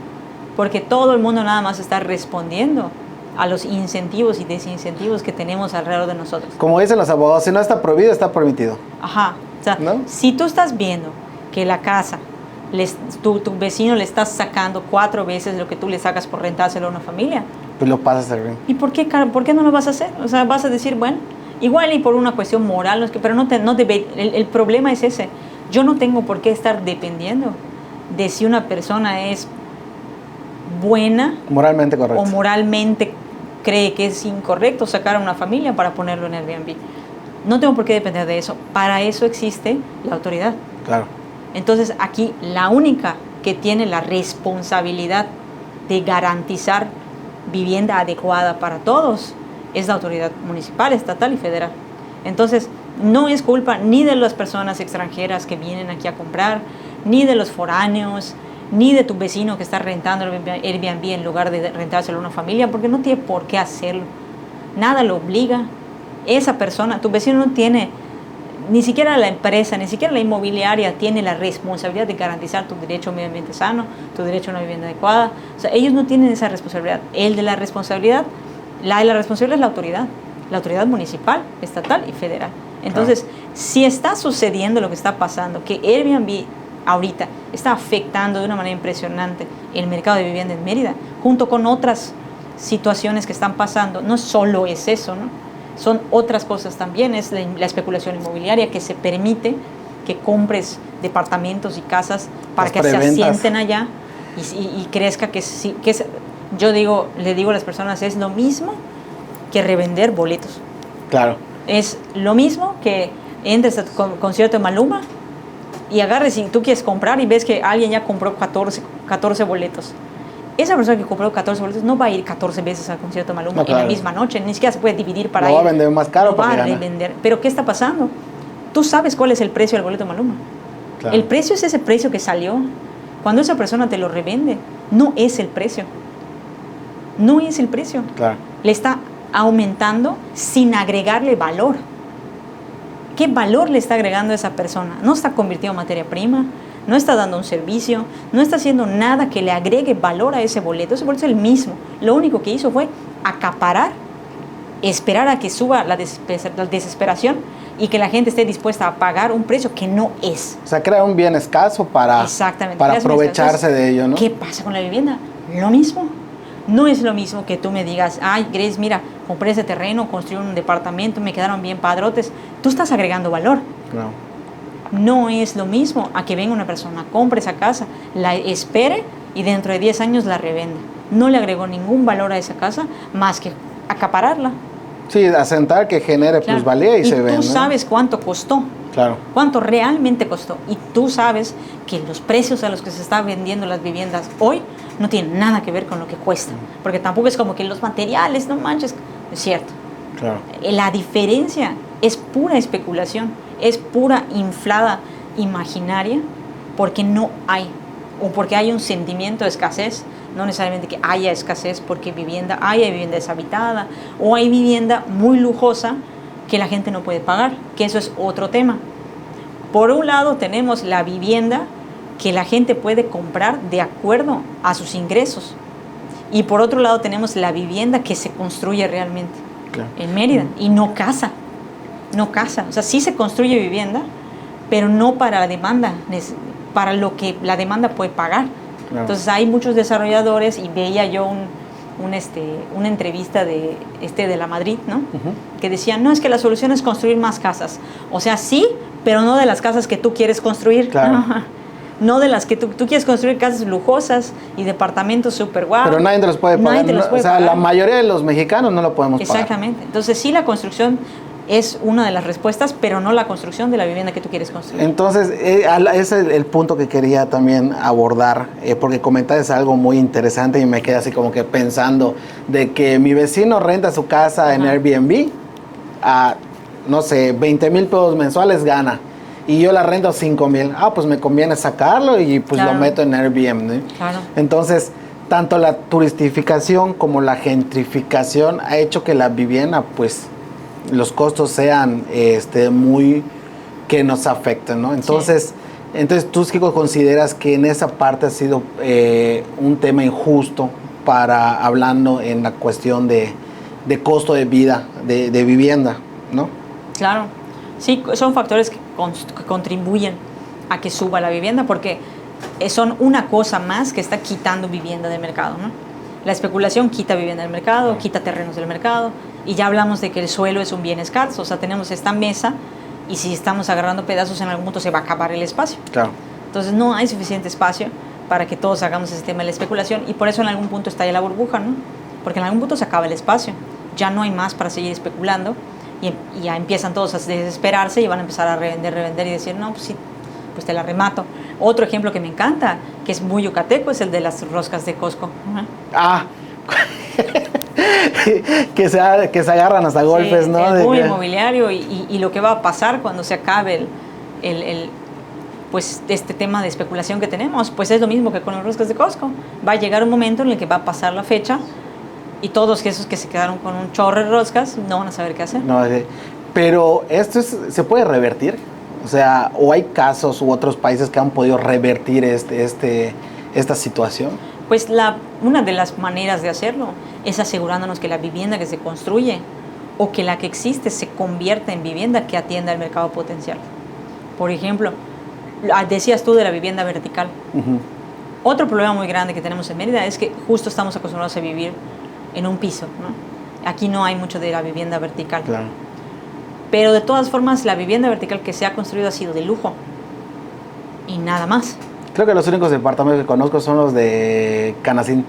S2: porque todo el mundo nada más está respondiendo a los incentivos y desincentivos que tenemos alrededor de nosotros.
S1: Como dicen los abogados, si no está prohibido, está permitido.
S2: Ajá. O sea, ¿no? Si tú estás viendo que la casa, tu vecino le estás sacando 4 veces lo que tú le sacas por rentárselo a una familia,
S1: pues lo pasas a hacer bien.
S2: ¿Y por qué no lo vas a hacer? O sea, vas a decir, bueno, igual y por una cuestión moral, pero el problema es ese. Yo no tengo por qué estar dependiendo de si una persona es buena
S1: moralmente correcto
S2: o moralmente cree que es incorrecto sacar a una familia para ponerlo en Airbnb. No tengo por qué depender de eso. Para eso existe la autoridad.
S1: Claro.
S2: Entonces, aquí la única que tiene la responsabilidad de garantizar vivienda adecuada para todos es la autoridad municipal, estatal y federal. Entonces, no es culpa ni de las personas extranjeras que vienen aquí a comprar, ni de los foráneos, ni de tu vecino que está rentando Airbnb en lugar de rentárselo a una familia, porque no tiene por qué hacerlo. Nada lo obliga. Esa persona, tu vecino no tiene, ni siquiera la empresa, ni siquiera la inmobiliaria tiene la responsabilidad de garantizar tu derecho a un medio ambiente sano, tu derecho a una vivienda adecuada. O sea, ellos no tienen esa responsabilidad. La de la responsabilidad es la autoridad municipal, estatal y federal. Entonces, si está sucediendo lo que está pasando, que Airbnb ahorita está afectando de una manera impresionante el mercado de vivienda en Mérida, junto con otras situaciones que están pasando, no solo es eso, ¿no? Son otras cosas también, es la especulación inmobiliaria que se permite que compres departamentos y casas para que se asienten allá y crezca, yo le digo a las personas, es lo mismo que revender boletos.
S1: Claro.
S2: Es lo mismo que entres a tu concierto de Maluma y agarres y tú quieres comprar y ves que alguien ya compró 14 boletos. Esa persona que compró 14 boletos no va a ir 14 veces al concierto de Maluma en la misma noche, ni siquiera se puede dividir para ir.
S1: Lo va a vender más caro.
S2: Lo va a revender. Pero ¿qué está pasando? Tú sabes cuál es el precio del boleto de Maluma. Claro. El precio es ese precio que salió. Cuando esa persona te lo revende, no es el precio. No es el precio.
S1: Claro.
S2: Le está aumentando sin agregarle valor. ¿Qué valor le está agregando a esa persona? No está convirtiendo en materia prima, no está dando un servicio, no está haciendo nada que le agregue valor a ese boleto. Ese boleto es el mismo. Lo único que hizo fue acaparar, esperar a que suba la desesperación y que la gente esté dispuesta a pagar un precio que no es.
S1: O sea, crea un bien escaso para aprovecharse de ello, ¿no?
S2: ¿Qué pasa con la vivienda? Lo mismo. No es lo mismo que tú me digas, ay, Grace, mira, compré ese terreno, construí un departamento, me quedaron bien padrotes. Tú estás agregando valor.
S1: No.
S2: No es lo mismo a que venga una persona, compre esa casa, la espere y dentro de 10 años la revenda. No le agregó ningún valor a esa casa más que acapararla.
S1: Sí, asentar que genere plusvalía y se vende.
S2: Y tú sabes cuánto costó.
S1: Claro.
S2: Cuánto realmente costó. Y tú sabes que los precios a los que se están vendiendo las viviendas hoy no tienen nada que ver con lo que cuestan. Porque tampoco es como que los materiales, no manches. Es cierto.
S1: Claro.
S2: La diferencia es pura especulación, es pura inflada imaginaria, porque no hay, o porque hay un sentimiento de escasez, no necesariamente que haya escasez, porque hay vivienda deshabitada, o hay vivienda muy lujosa que la gente no puede pagar, que eso es otro tema. Por un lado tenemos la vivienda que la gente puede comprar de acuerdo a sus ingresos, y por otro lado tenemos la vivienda que se construye realmente. Claro. En Mérida, y no casa, o sea, sí se construye vivienda, pero no para la demanda, para lo que la demanda puede pagar. Claro. Entonces hay muchos desarrolladores, y veía yo una entrevista de la Madrid, ¿no? Que decían, no, es que la solución es construir más casas, o sea, sí, pero no de las casas que tú quieres construir. Claro. No de las que tú quieres construir casas lujosas y departamentos súper guapos.
S1: Pero nadie te los puede pagar. La mayoría de los mexicanos no lo podemos pagar.
S2: Exactamente. Entonces, sí, la construcción es una de las respuestas, pero no la construcción de la vivienda que tú quieres construir.
S1: Entonces, ese es el punto que quería también abordar, porque comentaste algo muy interesante y me quedé así como que pensando de que mi vecino renta su casa en Airbnb a, no sé, 20,000 pesos mensuales gana. Y yo la rento 5,000. Pues me conviene sacarlo y pues lo meto en Airbnb. Claro. Entonces, tanto la turistificación como la gentrificación ha hecho que la vivienda, pues, los costos sean muy que nos afecten, ¿no? Entonces, ¿tú sí consideras que en esa parte ha sido un tema injusto hablando en la cuestión de costo de vida, de vivienda, ¿no?
S2: Claro. Sí, son factores que contribuyen a que suba la vivienda, porque son una cosa más que está quitando vivienda del mercado, ¿no? La especulación quita vivienda del mercado, quita terrenos del mercado, y ya hablamos de que el suelo es un bien escaso. O sea, tenemos esta mesa, y si estamos agarrando pedazos, en algún punto se va a acabar el espacio. Claro. Entonces no hay suficiente espacio para que todos hagamos ese tema de la especulación, y por eso en algún punto está ahí la burbuja, ¿no? Porque en algún punto se acaba el espacio, ya no hay más para seguir especulando. Y ya empiezan todos a desesperarse y van a empezar a revender y decir, no, pues sí, pues te la remato. Otro ejemplo que me encanta, que es muy yucateco, es el de las roscas de Costco.
S1: que se agarran hasta golpes,
S2: sí,
S1: ¿no?
S2: El boom inmobiliario y lo que va a pasar cuando se acabe pues este tema de especulación que tenemos, pues es lo mismo que con las roscas de Costco. Va a llegar un momento en el que va a pasar la fecha, y todos esos que se quedaron con un chorro de roscas no van a saber qué hacer. No,
S1: pero esto se puede revertir. O sea, o hay casos u otros países que han podido revertir esta situación.
S2: Pues una de las maneras de hacerlo es asegurándonos que la vivienda que se construye o que la que existe se convierta en vivienda que atienda al mercado potencial. Por ejemplo, decías tú de la vivienda vertical. Otro problema muy grande que tenemos en Mérida es que justo estamos acostumbrados a vivir en un piso, ¿no? Aquí no hay mucho de la vivienda vertical. Claro. Pero de todas formas, la vivienda vertical que se ha construido ha sido de lujo y nada más.
S1: Creo que los únicos departamentos que conozco son los de Canacín.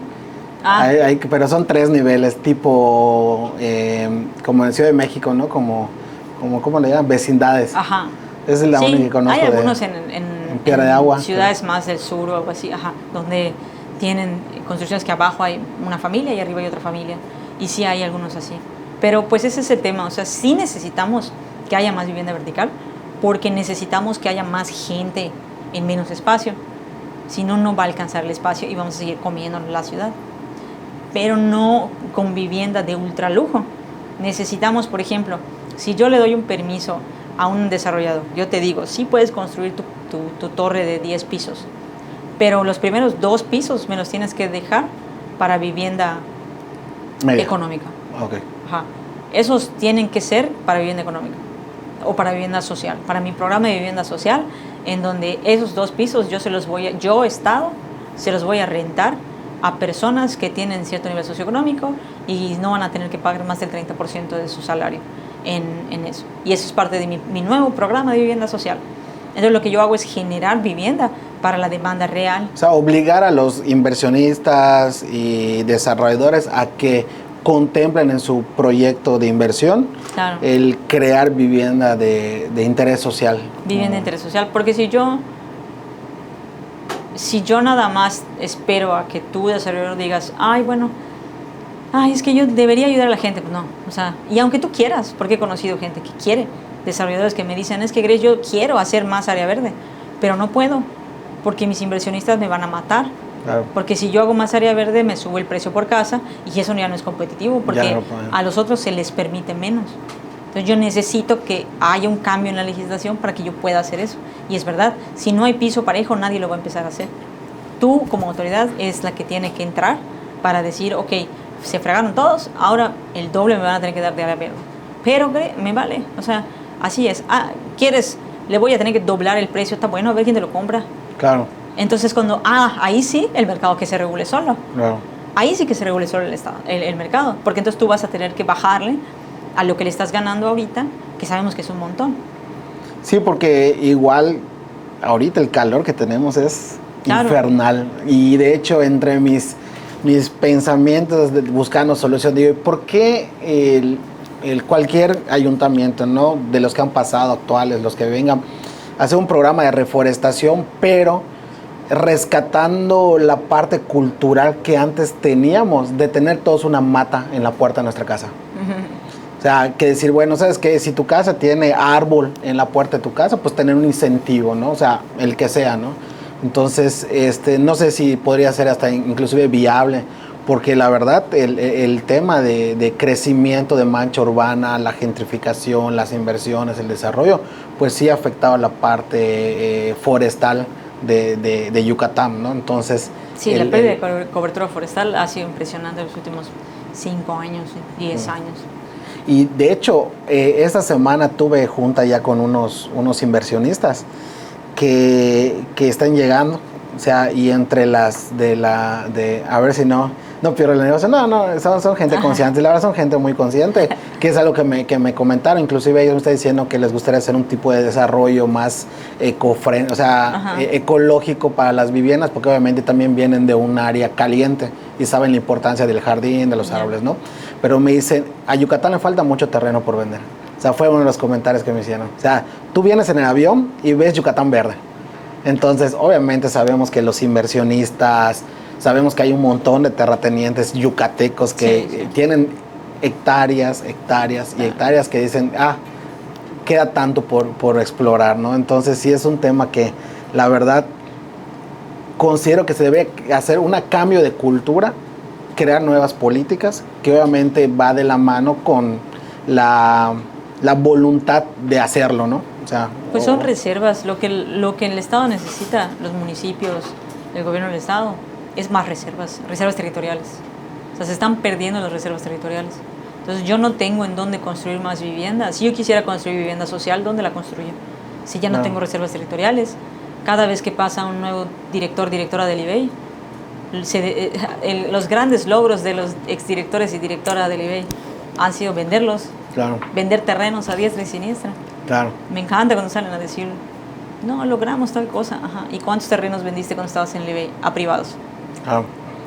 S1: Pero son 3 niveles, tipo como en Ciudad de México, ¿no? Como ¿cómo le llaman? Vecindades.
S2: Ajá.
S1: Esa es la única que conozco.
S2: Hay algunos en
S1: Piedra de Agua.
S2: Ciudades más del sur o algo así, donde tienen construcciones que abajo hay una familia y arriba hay otra familia. Y sí hay algunos así. Pero pues ese es el tema. O sea, sí necesitamos que haya más vivienda vertical, porque necesitamos que haya más gente en menos espacio. Si no, no va a alcanzar el espacio y vamos a seguir comiendo en la ciudad. Pero no con vivienda de ultralujo. Necesitamos, por ejemplo, si yo le doy un permiso a un desarrollador, yo te digo, sí puedes construir tu torre de 10 pisos, pero los primeros 2 pisos me los tienes que dejar para vivienda económica.
S1: Okay.
S2: Esos tienen que ser para vivienda económica. o para vivienda social, para mi programa de vivienda social, en donde esos 2 pisos Estado, se los voy a rentar a personas que tienen cierto nivel socioeconómico y no van a tener que pagar más del 30% de su salario en eso. Y eso es parte de mi nuevo programa de vivienda social. Entonces lo que yo hago es generar vivienda para la demanda real.
S1: O sea, obligar a los inversionistas y desarrolladores a que contemplen en su proyecto de inversión el crear vivienda de interés social.
S2: Vivienda de interés social, porque si yo nada más espero a que tú, desarrollador, digas, es que yo debería ayudar a la gente, pues no, o sea, y aunque tú quieras, porque he conocido gente que quiere, desarrolladores que me dicen, es que Grace, yo quiero hacer más área verde, pero no puedo, porque mis inversionistas me van a matar. Claro. Porque si yo hago más área verde, me subo el precio por casa y eso ya no es competitivo, porque a los otros se les permite menos. Entonces yo necesito que haya un cambio en la legislación para que yo pueda hacer eso. Y es verdad, si no hay piso parejo, nadie lo va a empezar a hacer. Tú, como autoridad, es la que tiene que entrar para decir, ok, se fregaron todos, ahora el doble me van a tener que dar de área verde. Pero me vale, o sea, así es. ¿Quieres? Le voy a tener que doblar el precio, está bueno, a ver quién te lo compra.
S1: Claro.
S2: Entonces ahí sí, el mercado que se regule solo.
S1: Claro.
S2: Ahí sí que se regule solo el mercado, porque entonces tú vas a tener que bajarle a lo que le estás ganando ahorita, que sabemos que es un montón.
S1: Sí, porque igual ahorita el calor que tenemos es infernal. Y de hecho, entre mis pensamientos buscando solución, digo, ¿por qué cualquier ayuntamiento, ¿no?, de los que han pasado, actuales, los que vengan, hacer un programa de reforestación, pero rescatando la parte cultural que antes teníamos de tener todos una mata en la puerta de nuestra casa? O sea, que decir, bueno, ¿sabes qué? Si tu casa tiene árbol en la puerta de tu casa, pues tener un incentivo, ¿no? O sea, el que sea, ¿no? Entonces, no sé si podría ser hasta inclusive viable, porque la verdad, el tema de crecimiento de mancha urbana, la gentrificación, las inversiones, el desarrollo, pues sí ha afectado la parte forestal de Yucatán, ¿no? Entonces...
S2: Sí, la pérdida de cobertura forestal ha sido impresionante en los últimos 5 años, 10 años.
S1: Y de hecho, esta semana tuve junta ya con unos inversionistas que están llegando, o sea, y entre las a ver si no pierdo el negocio. No, son gente consciente, la verdad son gente muy consciente, que es algo que me comentaron. Inclusive ellos me están diciendo que les gustaría hacer un tipo de desarrollo más ecológico para las viviendas, porque obviamente también vienen de un área caliente y saben la importancia del jardín, de los árboles, ¿no? Pero me dicen, a Yucatán le falta mucho terreno por vender. O sea, fue uno de los comentarios que me hicieron. O sea, tú vienes en el avión y ves Yucatán verde. Entonces, obviamente sabemos que los inversionistas, sabemos que hay un montón de terratenientes yucatecos que tienen hectáreas y hectáreas que dicen, queda tanto por explorar, ¿no? Entonces, sí es un tema que, la verdad, considero que se debe hacer un cambio de cultura, crear nuevas políticas, que obviamente va de la mano con la voluntad de hacerlo, ¿no? O sea,
S2: pues son reservas, lo que el Estado necesita, los municipios, el gobierno del Estado, es más reservas territoriales. O sea, se están perdiendo las reservas territoriales. Entonces yo no tengo en dónde construir más viviendas. Si yo quisiera construir vivienda social, ¿dónde la construyo? Si ya no tengo reservas territoriales. Cada vez que pasa un nuevo directora del IBEI, los grandes logros de los exdirectores y directora del IBEI han sido venderlos, vender terrenos a diestra y siniestra. Claro. Me encanta cuando salen a decir, no, logramos tal cosa. ¿Y cuántos terrenos vendiste cuando estabas en el IBEI? A privados.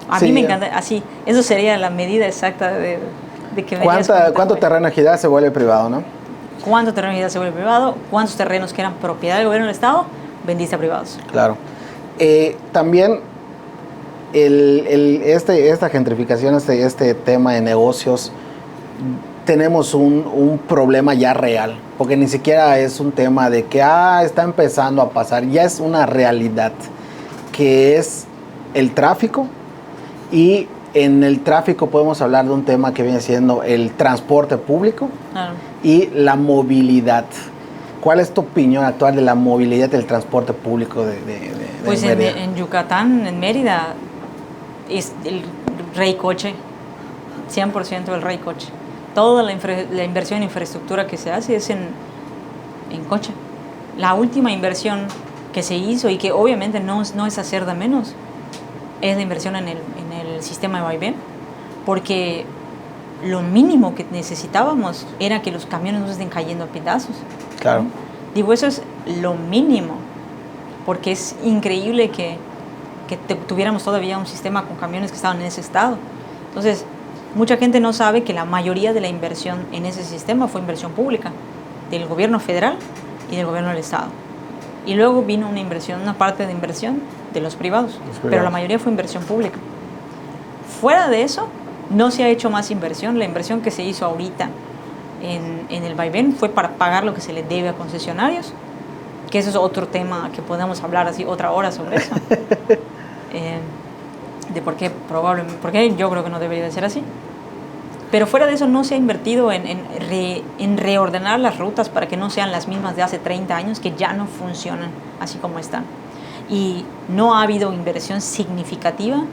S2: A mí me encanta, así, eso sería la medida exacta de que...
S1: ¿Cuánto terreno ejidal se vuelve privado, no?
S2: ¿Cuánto terreno ejidal se vuelve privado? ¿Cuántos terrenos que eran propiedad del gobierno del Estado vendiste a privados?
S1: Claro. También esta gentrificación, este tema de negocios, tenemos un problema ya real, porque ni siquiera es un tema de que está empezando a pasar, ya es una realidad, que es el tráfico. Y en el tráfico podemos hablar de un tema que viene siendo el transporte público y la movilidad. ¿Cuál es tu opinión actual de la movilidad del transporte público de
S2: pues
S1: Mérida?
S2: En Yucatán, en Mérida, es el rey coche, 100% el rey coche. Toda la inversión en infraestructura que se hace es en coche. La última inversión que se hizo, y que obviamente no es hacer de menos, es la inversión en el sistema de vaivén, porque lo mínimo que necesitábamos era que los camiones no se estén cayendo a pedazos.
S1: Claro.
S2: Digo, eso es lo mínimo, porque es increíble que tuviéramos todavía un sistema con camiones que estaban en ese estado. Entonces, mucha gente no sabe que la mayoría de la inversión en ese sistema fue inversión pública, del gobierno federal y del gobierno del estado. Y luego vino una parte de inversión de los privados, pero la mayoría fue inversión pública. Fuera de eso, no se ha hecho más inversión. La inversión que se hizo ahorita en el vaivén fue para pagar lo que se le debe a concesionarios, que eso es otro tema que podemos hablar así otra hora sobre eso. De por qué yo creo que no debería de ser así. Pero fuera de eso no se ha invertido en reordenar las rutas para que no sean las mismas de hace 30 años, que ya no funcionan así como están. Y no ha habido inversión significativa,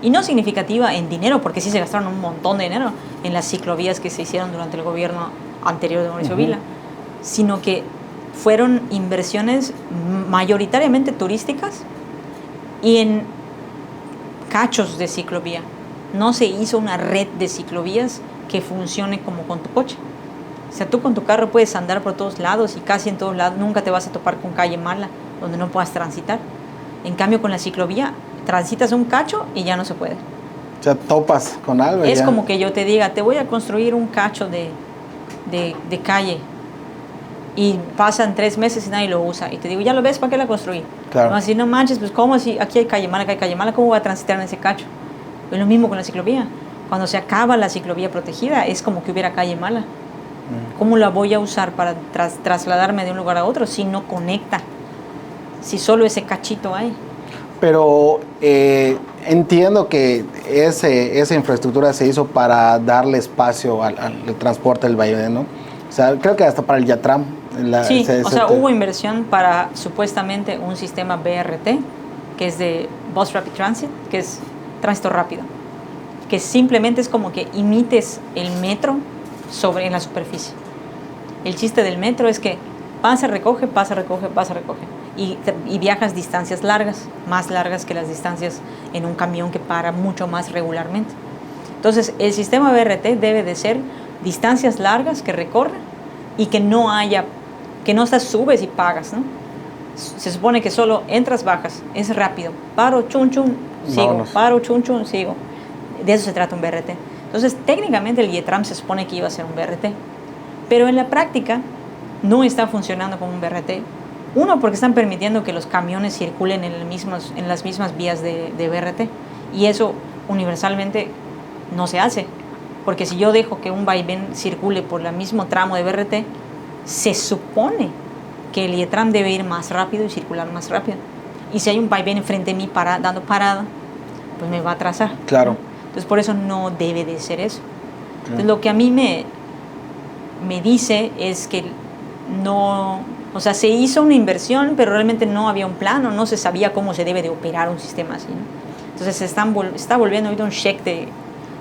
S2: y no significativa en dinero, porque sí se gastaron un montón de dinero en las ciclovías que se hicieron durante el gobierno anterior de Mauricio Vila, sino que fueron inversiones mayoritariamente turísticas y en cachos de ciclovía. No se hizo una red de ciclovías que funcione como con tu coche. O sea, tú con tu carro puedes andar por todos lados, y casi en todos lados nunca te vas a topar con calle mala donde no puedas transitar. En cambio, con la ciclovía transitas un cacho y ya no se puede.
S1: O sea, topas con algo.
S2: Es
S1: ya.
S2: como que yo te diga, te voy a construir un cacho de calle, y pasan 3 meses y nadie lo usa, y te digo, ¿ya lo ves? ¿Para qué la construí?
S1: Claro.
S2: No, así, no manches, pues ¿cómo? Si aquí hay calle mala, ¿cómo voy a transitar en ese cacho? Es lo mismo con la ciclovía. Cuando se acaba la ciclovía protegida, es como que hubiera calle mala. ¿Cómo la voy a usar para trasladarme de un lugar a otro si no conecta? Si solo ese cachito hay.
S1: Pero entiendo que esa infraestructura se hizo para darle espacio al transporte del vaivén, ¿no? O sea, creo que hasta para el Yatram.
S2: Sí, hubo inversión para supuestamente un sistema BRT, que es de Bus Rapid Transit, que es tránsito rápido, que simplemente es como que imites el metro en la superficie. El chiste del metro es que pasa, recoge, y viajas distancias largas, más largas que las distancias en un camión que para mucho más regularmente. Entonces, el sistema BRT debe de ser distancias largas que recorre, y que no subes y pagas, ¿no? Se supone que solo entras, bajas, es rápido, paro, chun, sigo, vámonos. Paro, chun, sigo. De eso se trata un BRT. Entonces, técnicamente el Yetram se supone que iba a ser un BRT, pero en la práctica no está funcionando como un BRT. Uno, porque están permitiendo que los camiones circulen en las mismas vías de BRT, y eso universalmente no se hace, porque si yo dejo que un vaivén circule por el mismo tramo de BRT, se supone que el Yetram debe ir más rápido y circular más rápido. Y si hay un vaivén enfrente de mí dando parada, pues me va a atrasar.
S1: Claro.
S2: ¿No? Entonces, por eso no debe de ser eso. Entonces, lo que a mí me dice es que se hizo una inversión, pero realmente no había un plan, o no se sabía cómo se debe de operar un sistema así, ¿no? Entonces, se está volviendo ahorita un check de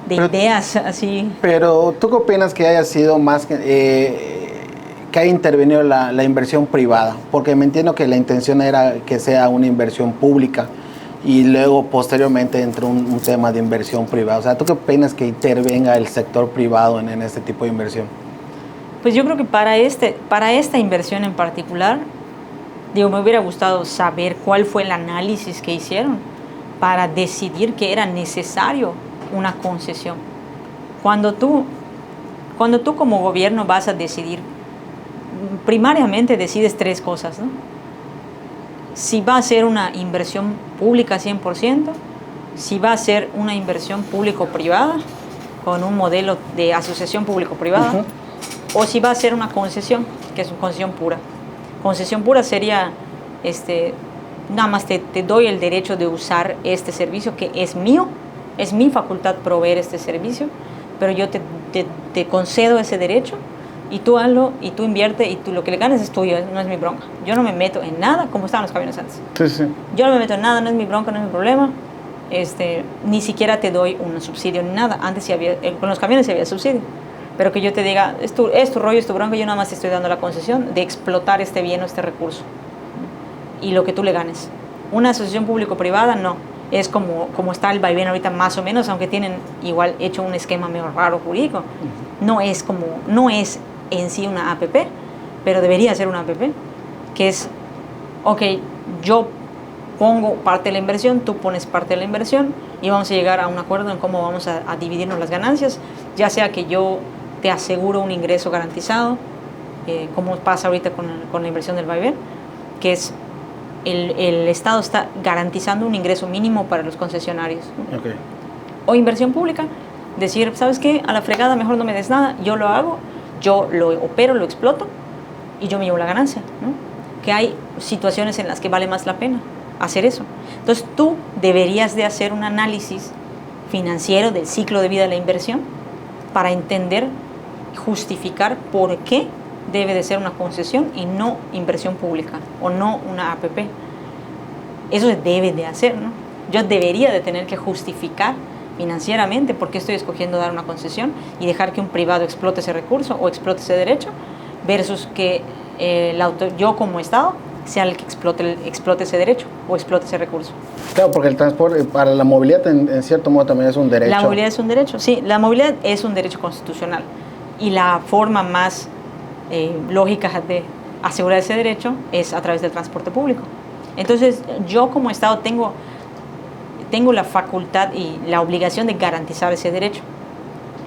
S2: ideas así.
S1: Pero, ¿tú qué opinas que haya sido más que haya intervenido la inversión privada? Porque me entiendo que la intención era que sea una inversión pública, y luego posteriormente entró un tema de inversión privada. O sea, ¿tú qué opinas que intervenga el sector privado en este tipo de inversión?
S2: Pues yo creo que para esta inversión en particular, me hubiera gustado saber cuál fue el análisis que hicieron para decidir que era necesario una concesión. Cuando tú como gobierno vas a decidir, primariamente decides 3 cosas, ¿no? Si va a ser una inversión pública 100%, si va a ser una inversión público-privada con un modelo de asociación público-privada, o si va a ser una concesión, que es una concesión pura. Concesión pura sería, nada más te doy el derecho de usar este servicio que es mío, es mi facultad proveer este servicio, pero yo te concedo ese derecho, y tú hazlo, y tú invierte, y tú lo que le ganes es tuyo, no es mi bronca. Yo no me meto en nada, como estaban los camiones antes.
S1: Sí.
S2: Yo no me meto en nada, no es mi bronca, no es mi problema. Ni siquiera te doy un subsidio ni nada. Antes con los camiones sí había subsidio. pero que yo te diga, es tu rollo, es tu bronca, yo nada más te estoy dando la concesión de explotar este bien o este recurso y lo que tú le ganes. Una asociación público-privada no, es como está el vaivén ahorita más o menos, aunque tienen igual hecho un esquema medio raro jurídico, no es en sí una APP, pero debería ser una APP, que es, ok, yo pongo parte de la inversión, tú pones parte de la inversión y vamos a llegar a un acuerdo en cómo vamos a dividirnos las ganancias, ya sea que yo te aseguro un ingreso garantizado, como pasa ahorita con la inversión del vaivén, que es el Estado está garantizando un ingreso mínimo para los concesionarios, ¿no?
S1: Okay.
S2: O inversión pública, decir, ¿sabes qué? A la fregada mejor no me des nada, yo lo hago, yo lo opero, lo exploto y yo me llevo la ganancia, ¿no? Que hay situaciones en las que vale más la pena hacer eso. Entonces tú deberías de hacer un análisis financiero del ciclo de vida de la inversión para entender, justificar por qué debe de ser una concesión y no inversión pública o no una APP. Eso se debe de hacer, ¿no? Yo debería de tener que justificar financieramente por qué estoy escogiendo dar una concesión y dejar que un privado explote ese recurso o explote ese derecho versus que yo como Estado sea el que explote ese derecho o explote ese recurso.
S1: Claro, porque el transporte para la movilidad en cierto modo también es un derecho.
S2: La movilidad es un derecho, sí, la movilidad es un derecho constitucional y la forma más lógica de asegurar ese derecho es a través del transporte público. Entonces yo como Estado tengo la facultad y la obligación de garantizar ese derecho.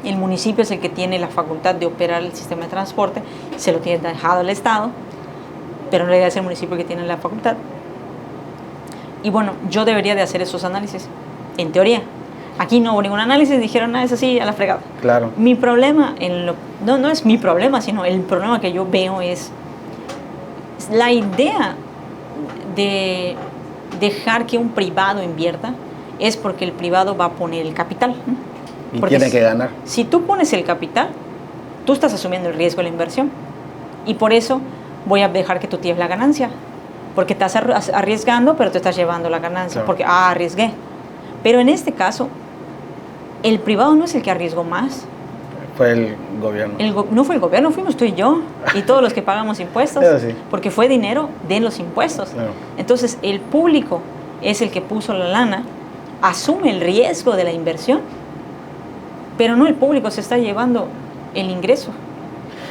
S2: El municipio es el que tiene la facultad de operar el sistema de transporte, se lo tiene dejado al Estado, pero en realidad es el municipio que tiene la facultad. Y bueno, yo debería de hacer esos análisis, en teoría. Aquí no hubo ningún análisis, dijeron, es así, a la fregada.
S1: Claro.
S2: Mi problema, no es mi problema, sino el problema que yo veo es la idea de dejar que un privado invierta, es porque el privado va a poner el capital, ¿no?
S1: Y
S2: porque
S1: tiene que ganar.
S2: Si tú pones el capital, tú estás asumiendo el riesgo de la inversión. Y por eso voy a dejar que tú te lleves la ganancia. Porque estás arriesgando, pero te estás llevando la ganancia.
S1: Claro.
S2: Porque, arriesgué. Pero en este caso, el privado no es el que arriesgó más.
S1: Fue el gobierno.
S2: No fue el gobierno, fuimos tú y yo. Y todos los que pagamos impuestos.
S1: Sí.
S2: Porque fue dinero de los impuestos.
S1: Claro.
S2: Entonces, el público es el que puso la lana, asume el riesgo de la inversión, pero no el público se está llevando el ingreso.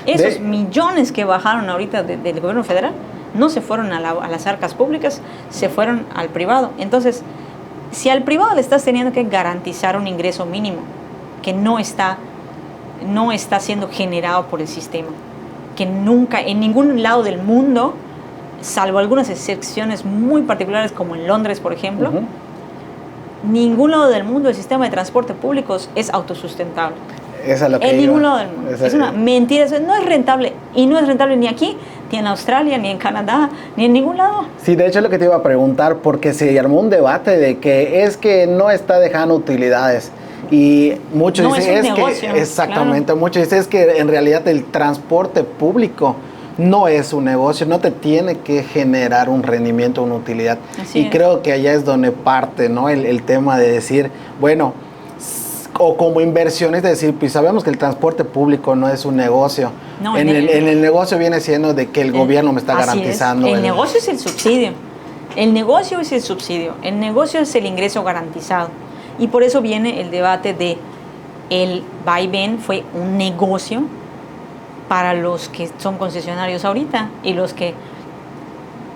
S2: Esos millones que bajaron ahorita del gobierno federal no se fueron a las arcas públicas, se fueron al privado. Entonces, si al privado le estás teniendo que garantizar un ingreso mínimo que no está siendo generado por el sistema, que nunca, en ningún lado del mundo, salvo algunas excepciones muy particulares como en Londres, por ejemplo, ningún lado del mundo el sistema de transporte públicos es autosustentable.
S1: Esa es lo que
S2: en ningún lado del mundo. Es una mentira, eso no es rentable. Y no es rentable ni aquí, ni en Australia, ni en Canadá, ni en ningún lado.
S1: Sí, de hecho es lo que te iba a preguntar, porque se armó un debate de que no está dejando utilidades. Y muchos
S2: no
S1: dicen
S2: es un negocio,
S1: exactamente,
S2: claro.
S1: Muchos dicen que en realidad el transporte público no es un negocio, no te tiene que generar un rendimiento, una utilidad.
S2: Así es.
S1: Creo que allá es donde parte, ¿no? El tema de decir, bueno, o como inversiones, de decir, pues sabemos que el transporte público no es un negocio.
S2: No,
S1: en el negocio viene siendo de que el gobierno me está
S2: así
S1: garantizando.
S2: El negocio es el subsidio. El negocio es el subsidio. El negocio es el ingreso garantizado. Y por eso viene el debate de el vaivén fue un negocio para los que son concesionarios ahorita y los que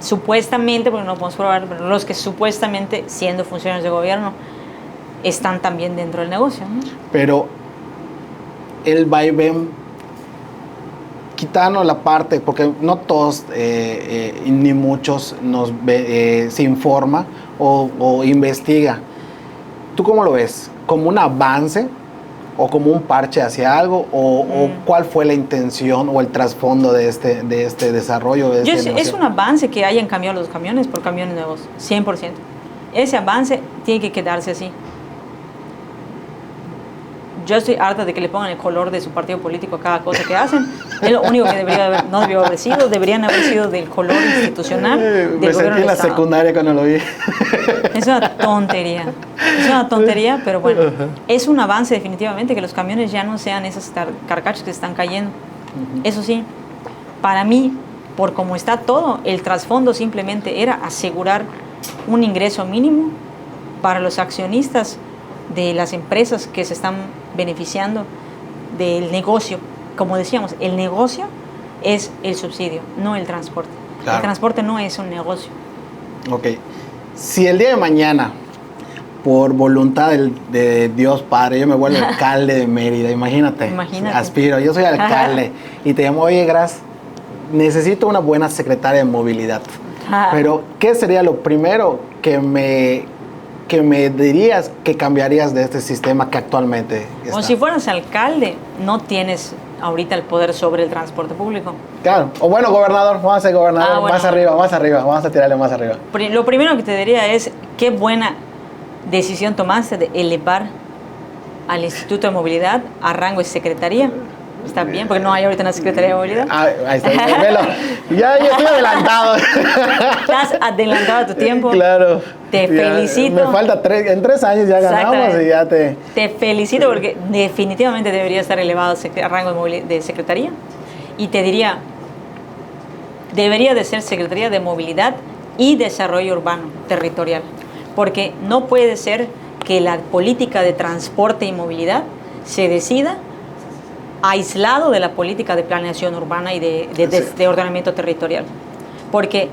S2: supuestamente, porque no podemos probar, pero los que supuestamente siendo funcionarios de gobierno están también dentro del negocio, ¿no? Pero
S1: el vaivén, quitando la parte, porque no todos ni muchos se informa o investiga. ¿Tú cómo lo ves? ¿Como un avance o como un parche hacia algo? ¿O cuál fue la intención o el trasfondo de este desarrollo?
S2: Es un avance que hayan cambiado los camiones por camiones nuevos, 100%. Ese avance tiene que quedarse así. yo estoy harta de que le pongan el color de su partido político a cada cosa que hacen. Es lo único que no debió haber sido. Deberían haber sido del color institucional del
S1: Me sentí en la secundaria cuando lo vi.
S2: Es una tontería. Es una tontería, pero bueno, es un avance definitivamente que los camiones ya no sean esas carcachas que están cayendo. Eso sí, para mí, por cómo está todo, el trasfondo simplemente era asegurar un ingreso mínimo para los accionistas de las empresas que se están beneficiando del negocio. Como decíamos, el negocio es el subsidio, no el transporte. Claro. El transporte no es un negocio.
S1: Ok. Si el día de mañana, por voluntad de Dios Padre, yo me vuelvo alcalde de Mérida, imagínate. Aspiro, yo soy alcalde y te llamo, oye, Gras, necesito una buena secretaria de movilidad. Pero, ¿qué sería lo primero que me dirías que cambiarías de este sistema que actualmente está?
S2: O si fueras alcalde, no tienes ahorita el poder sobre el transporte público.
S1: Claro. O bueno, gobernador, vamos a ser gobernador, bueno, más arriba, vamos a tirarle más arriba.
S2: Lo primero que te diría es, qué buena decisión tomaste de elevar al Instituto de Movilidad a rango de secretaría. Está bien, porque no hay ahorita una Secretaría de Movilidad.
S1: Ahí está, velo. Ya estoy adelantado.
S2: Estás adelantado a tu tiempo.
S1: Claro.
S2: Te felicito.
S1: Me falta en 3 años ya ganamos y ya te...
S2: Te felicito porque definitivamente debería estar elevado a rango de secretaría. Y te diría, debería de ser Secretaría de Movilidad y Desarrollo Urbano Territorial. Porque no puede ser que la política de transporte y movilidad se decida aislado de la política de planeación urbana y de ordenamiento territorial. Porque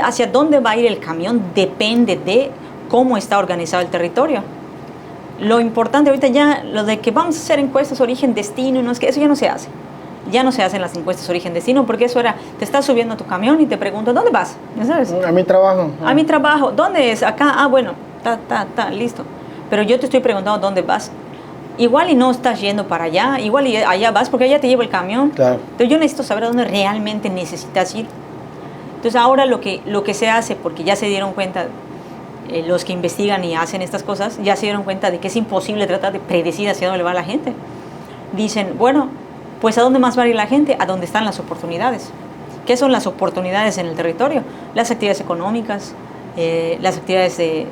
S2: hacia dónde va a ir el camión depende de cómo está organizado el territorio. Lo importante ahorita ya, lo de que vamos a hacer encuestas origen-destino, no es que eso ya no se hace. Ya no se hacen las encuestas origen-destino, porque eso era, te estás subiendo a tu camión y te preguntan, ¿dónde vas? ¿Ya sabes?
S1: A mi trabajo.
S2: A mi trabajo. ¿Dónde es? Acá. Bueno, listo. Pero yo te estoy preguntando, ¿dónde vas? Igual y no estás yendo para allá, igual y allá vas porque allá te lleva el camión.
S1: Claro.
S2: Entonces yo necesito saber a dónde realmente necesitas ir. Entonces ahora lo que se hace, porque ya se dieron cuenta, los que investigan y hacen estas cosas, ya se dieron cuenta de que es imposible tratar de predecir hacia dónde va la gente. Dicen, bueno, pues ¿a dónde más va a ir la gente? A dónde están las oportunidades. ¿Qué son las oportunidades en el territorio? Las actividades económicas, las actividades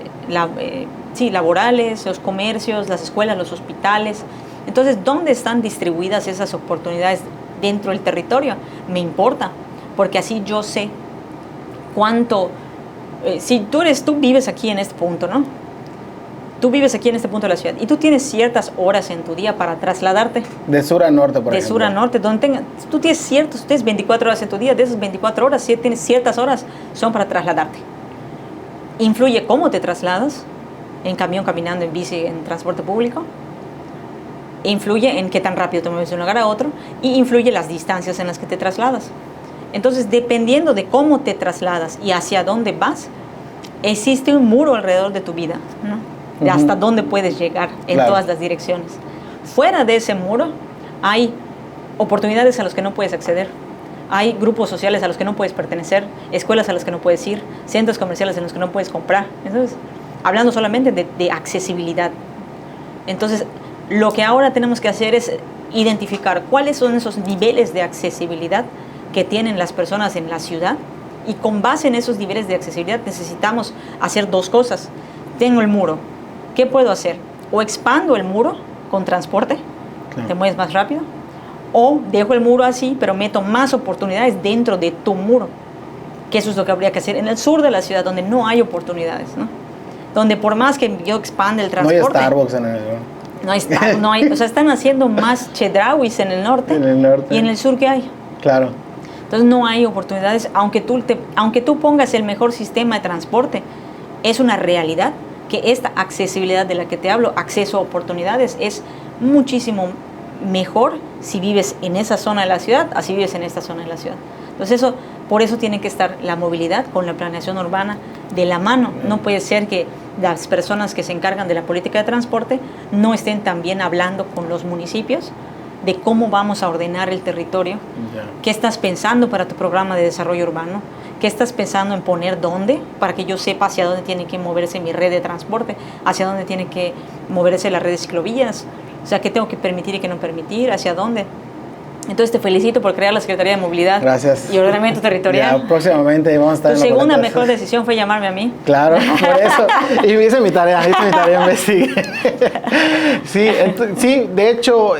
S2: laborales, los comercios, las escuelas, los hospitales. Entonces, ¿dónde están distribuidas esas oportunidades dentro del territorio? Me importa, porque así yo sé cuánto... si tú vives aquí en este punto, ¿no? Tú vives aquí en este punto de la ciudad y tú tienes ciertas horas en tu día para trasladarte.
S1: De sur a norte, por ejemplo.
S2: De sur a norte, tú tienes 24 horas en tu día, de esas 24 horas, si tienes ciertas horas, son para trasladarte. Influye cómo te trasladas, en camión, caminando, en bici, en transporte público. Influye en qué tan rápido te mueves de un lugar a otro y influye las distancias en las que te trasladas. Entonces, dependiendo de cómo te trasladas y hacia dónde vas, existe un muro alrededor de tu vida, ¿no? De hasta dónde puedes llegar en todas las direcciones. Fuera de ese muro hay oportunidades a las que no puedes acceder. Hay grupos sociales a los que no puedes pertenecer, escuelas a las que no puedes ir, centros comerciales en los que no puedes comprar. Entonces, hablando solamente de accesibilidad. Entonces, lo que ahora tenemos que hacer es identificar cuáles son esos niveles de accesibilidad que tienen las personas en la ciudad, y con base en esos niveles de accesibilidad necesitamos hacer 2 cosas. Tengo el muro, ¿qué puedo hacer? O expando el muro con transporte, te mueves más rápido, o dejo el muro así, pero meto más oportunidades dentro de tu muro, que eso es lo que habría que hacer en el sur de la ciudad, donde no hay oportunidades, ¿no? Donde por más que yo expande el transporte...
S1: No hay Starbucks en el...
S2: No hay, o sea, están haciendo más chedrawis en el norte.
S1: En el norte.
S2: Y en el sur, ¿qué hay?
S1: Claro.
S2: Entonces no hay oportunidades, aunque tú pongas el mejor sistema de transporte, es una realidad que esta accesibilidad de la que te hablo, acceso a oportunidades, es muchísimo mejor si vives en esa zona de la ciudad, así vives en esta zona de la ciudad. Entonces por eso tiene que estar la movilidad con la planeación urbana de la mano. No puede ser que las personas que se encargan de la política de transporte no estén también hablando con los municipios de cómo vamos a ordenar el territorio, qué estás pensando para tu programa de desarrollo urbano, qué estás pensando en poner dónde, para que yo sepa hacia dónde tiene que moverse mi red de transporte, hacia dónde tiene que moverse la red de ciclovías, o sea, qué tengo que permitir y qué no permitir, hacia dónde. Entonces te felicito por crear la Secretaría de Movilidad.
S1: Gracias.
S2: Y Ordenamiento Territorial.
S1: Ya, próximamente vamos a estar.
S2: Tu segunda mejor decisión fue llamarme a mí.
S1: Claro, por eso. Y hice mi tarea, investigué. Sí, de hecho,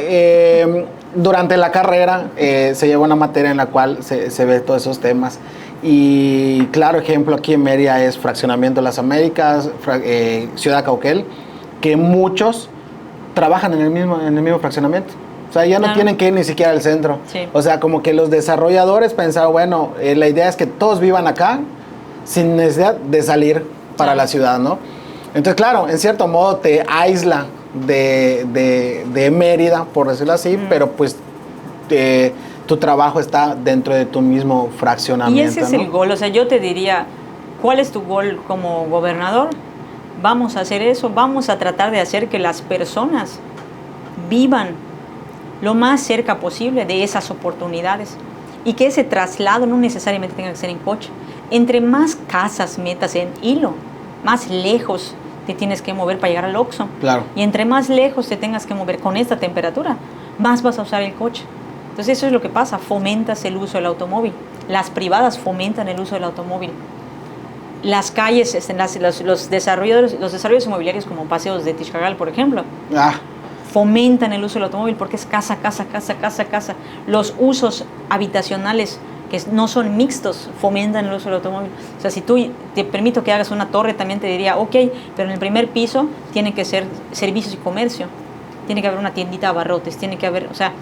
S1: durante la carrera se lleva una materia en la cual se ve todos esos temas. Y claro ejemplo aquí en Mérida es Fraccionamiento de las Américas, Ciudad Cauquel, que muchos trabajan en el mismo fraccionamiento. O sea, ya no tienen que ir ni siquiera al centro.
S2: Sí.
S1: O sea, como que los desarrolladores pensaron, bueno, la idea es que todos vivan acá sin necesidad de salir para la ciudad, ¿no? Entonces, claro, en cierto modo te aísla de Mérida, por decirlo así, pero pues tu trabajo está dentro de tu mismo fraccionamiento.
S2: Y ese es el gol. O sea, yo te diría, ¿cuál es tu gol como gobernador? Vamos a hacer eso, vamos a tratar de hacer que las personas vivan lo más cerca posible de esas oportunidades y que ese traslado no necesariamente tenga que ser en coche. Entre más casas metas en hilo, más lejos te tienes que mover para llegar al Oxxo.
S1: Claro.
S2: Y entre más lejos te tengas que mover con esta temperatura, más vas a usar el coche. Entonces eso es lo que pasa, fomentas el uso del automóvil. Las privadas fomentan el uso del automóvil. Las calles, los desarrollos inmobiliarios como Paseos de Tixcagal, por ejemplo, fomentan el uso del automóvil porque es casa. Los usos habitacionales que no son mixtos fomentan el uso del automóvil. O sea, si tú te permito que hagas una torre, también te diría, ok, pero en el primer piso tiene que ser servicios y comercio. Tiene que haber una tiendita de abarrotes, tiene que haber, o sea,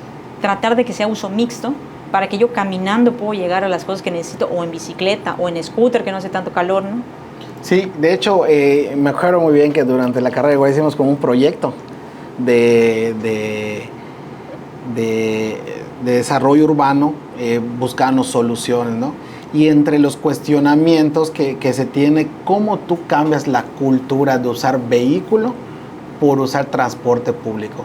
S2: tratar de que sea uso mixto para que yo caminando puedo llegar a las cosas que necesito, o en bicicleta, o en scooter, que no hace tanto calor, ¿no?
S1: Sí, de hecho, me acuerdo muy bien que durante la carrera igual hicimos como un proyecto de desarrollo urbano, buscando soluciones, ¿no? Y entre los cuestionamientos que se tiene, ¿cómo tú cambias la cultura de usar vehículo por usar transporte público?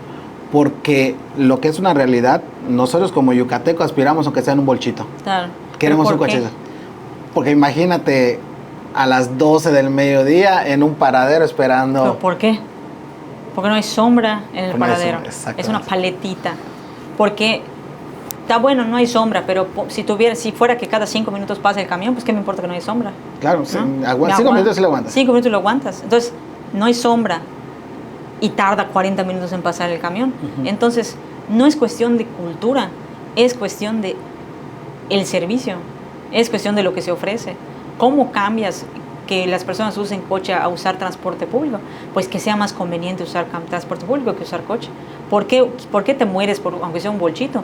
S1: Porque lo que es una realidad, nosotros como yucatecos aspiramos aunque sea en un bolchito.
S2: Claro.
S1: Queremos un cochecito. Porque imagínate a las 12 del mediodía en un paradero esperando.
S2: ¿Pero por qué? Porque no hay sombra en el paradero. Es una paletita. Porque está bueno, no hay sombra, pero si fuera que cada 5 minutos pasa el camión, pues qué me importa que no hay sombra.
S1: Claro,
S2: ¿no?
S1: 5 minutos sí lo aguantas.
S2: 5 minutos lo aguantas. Entonces, no hay sombra y tarda 40 minutos en pasar el camión. Entonces, no es cuestión de cultura, es cuestión de el servicio, es cuestión de lo que se ofrece. ¿Cómo cambias que las personas usen coche a usar transporte público? Pues que sea más conveniente usar transporte público que usar coche. ¿Por qué te mueres aunque sea un bolchito?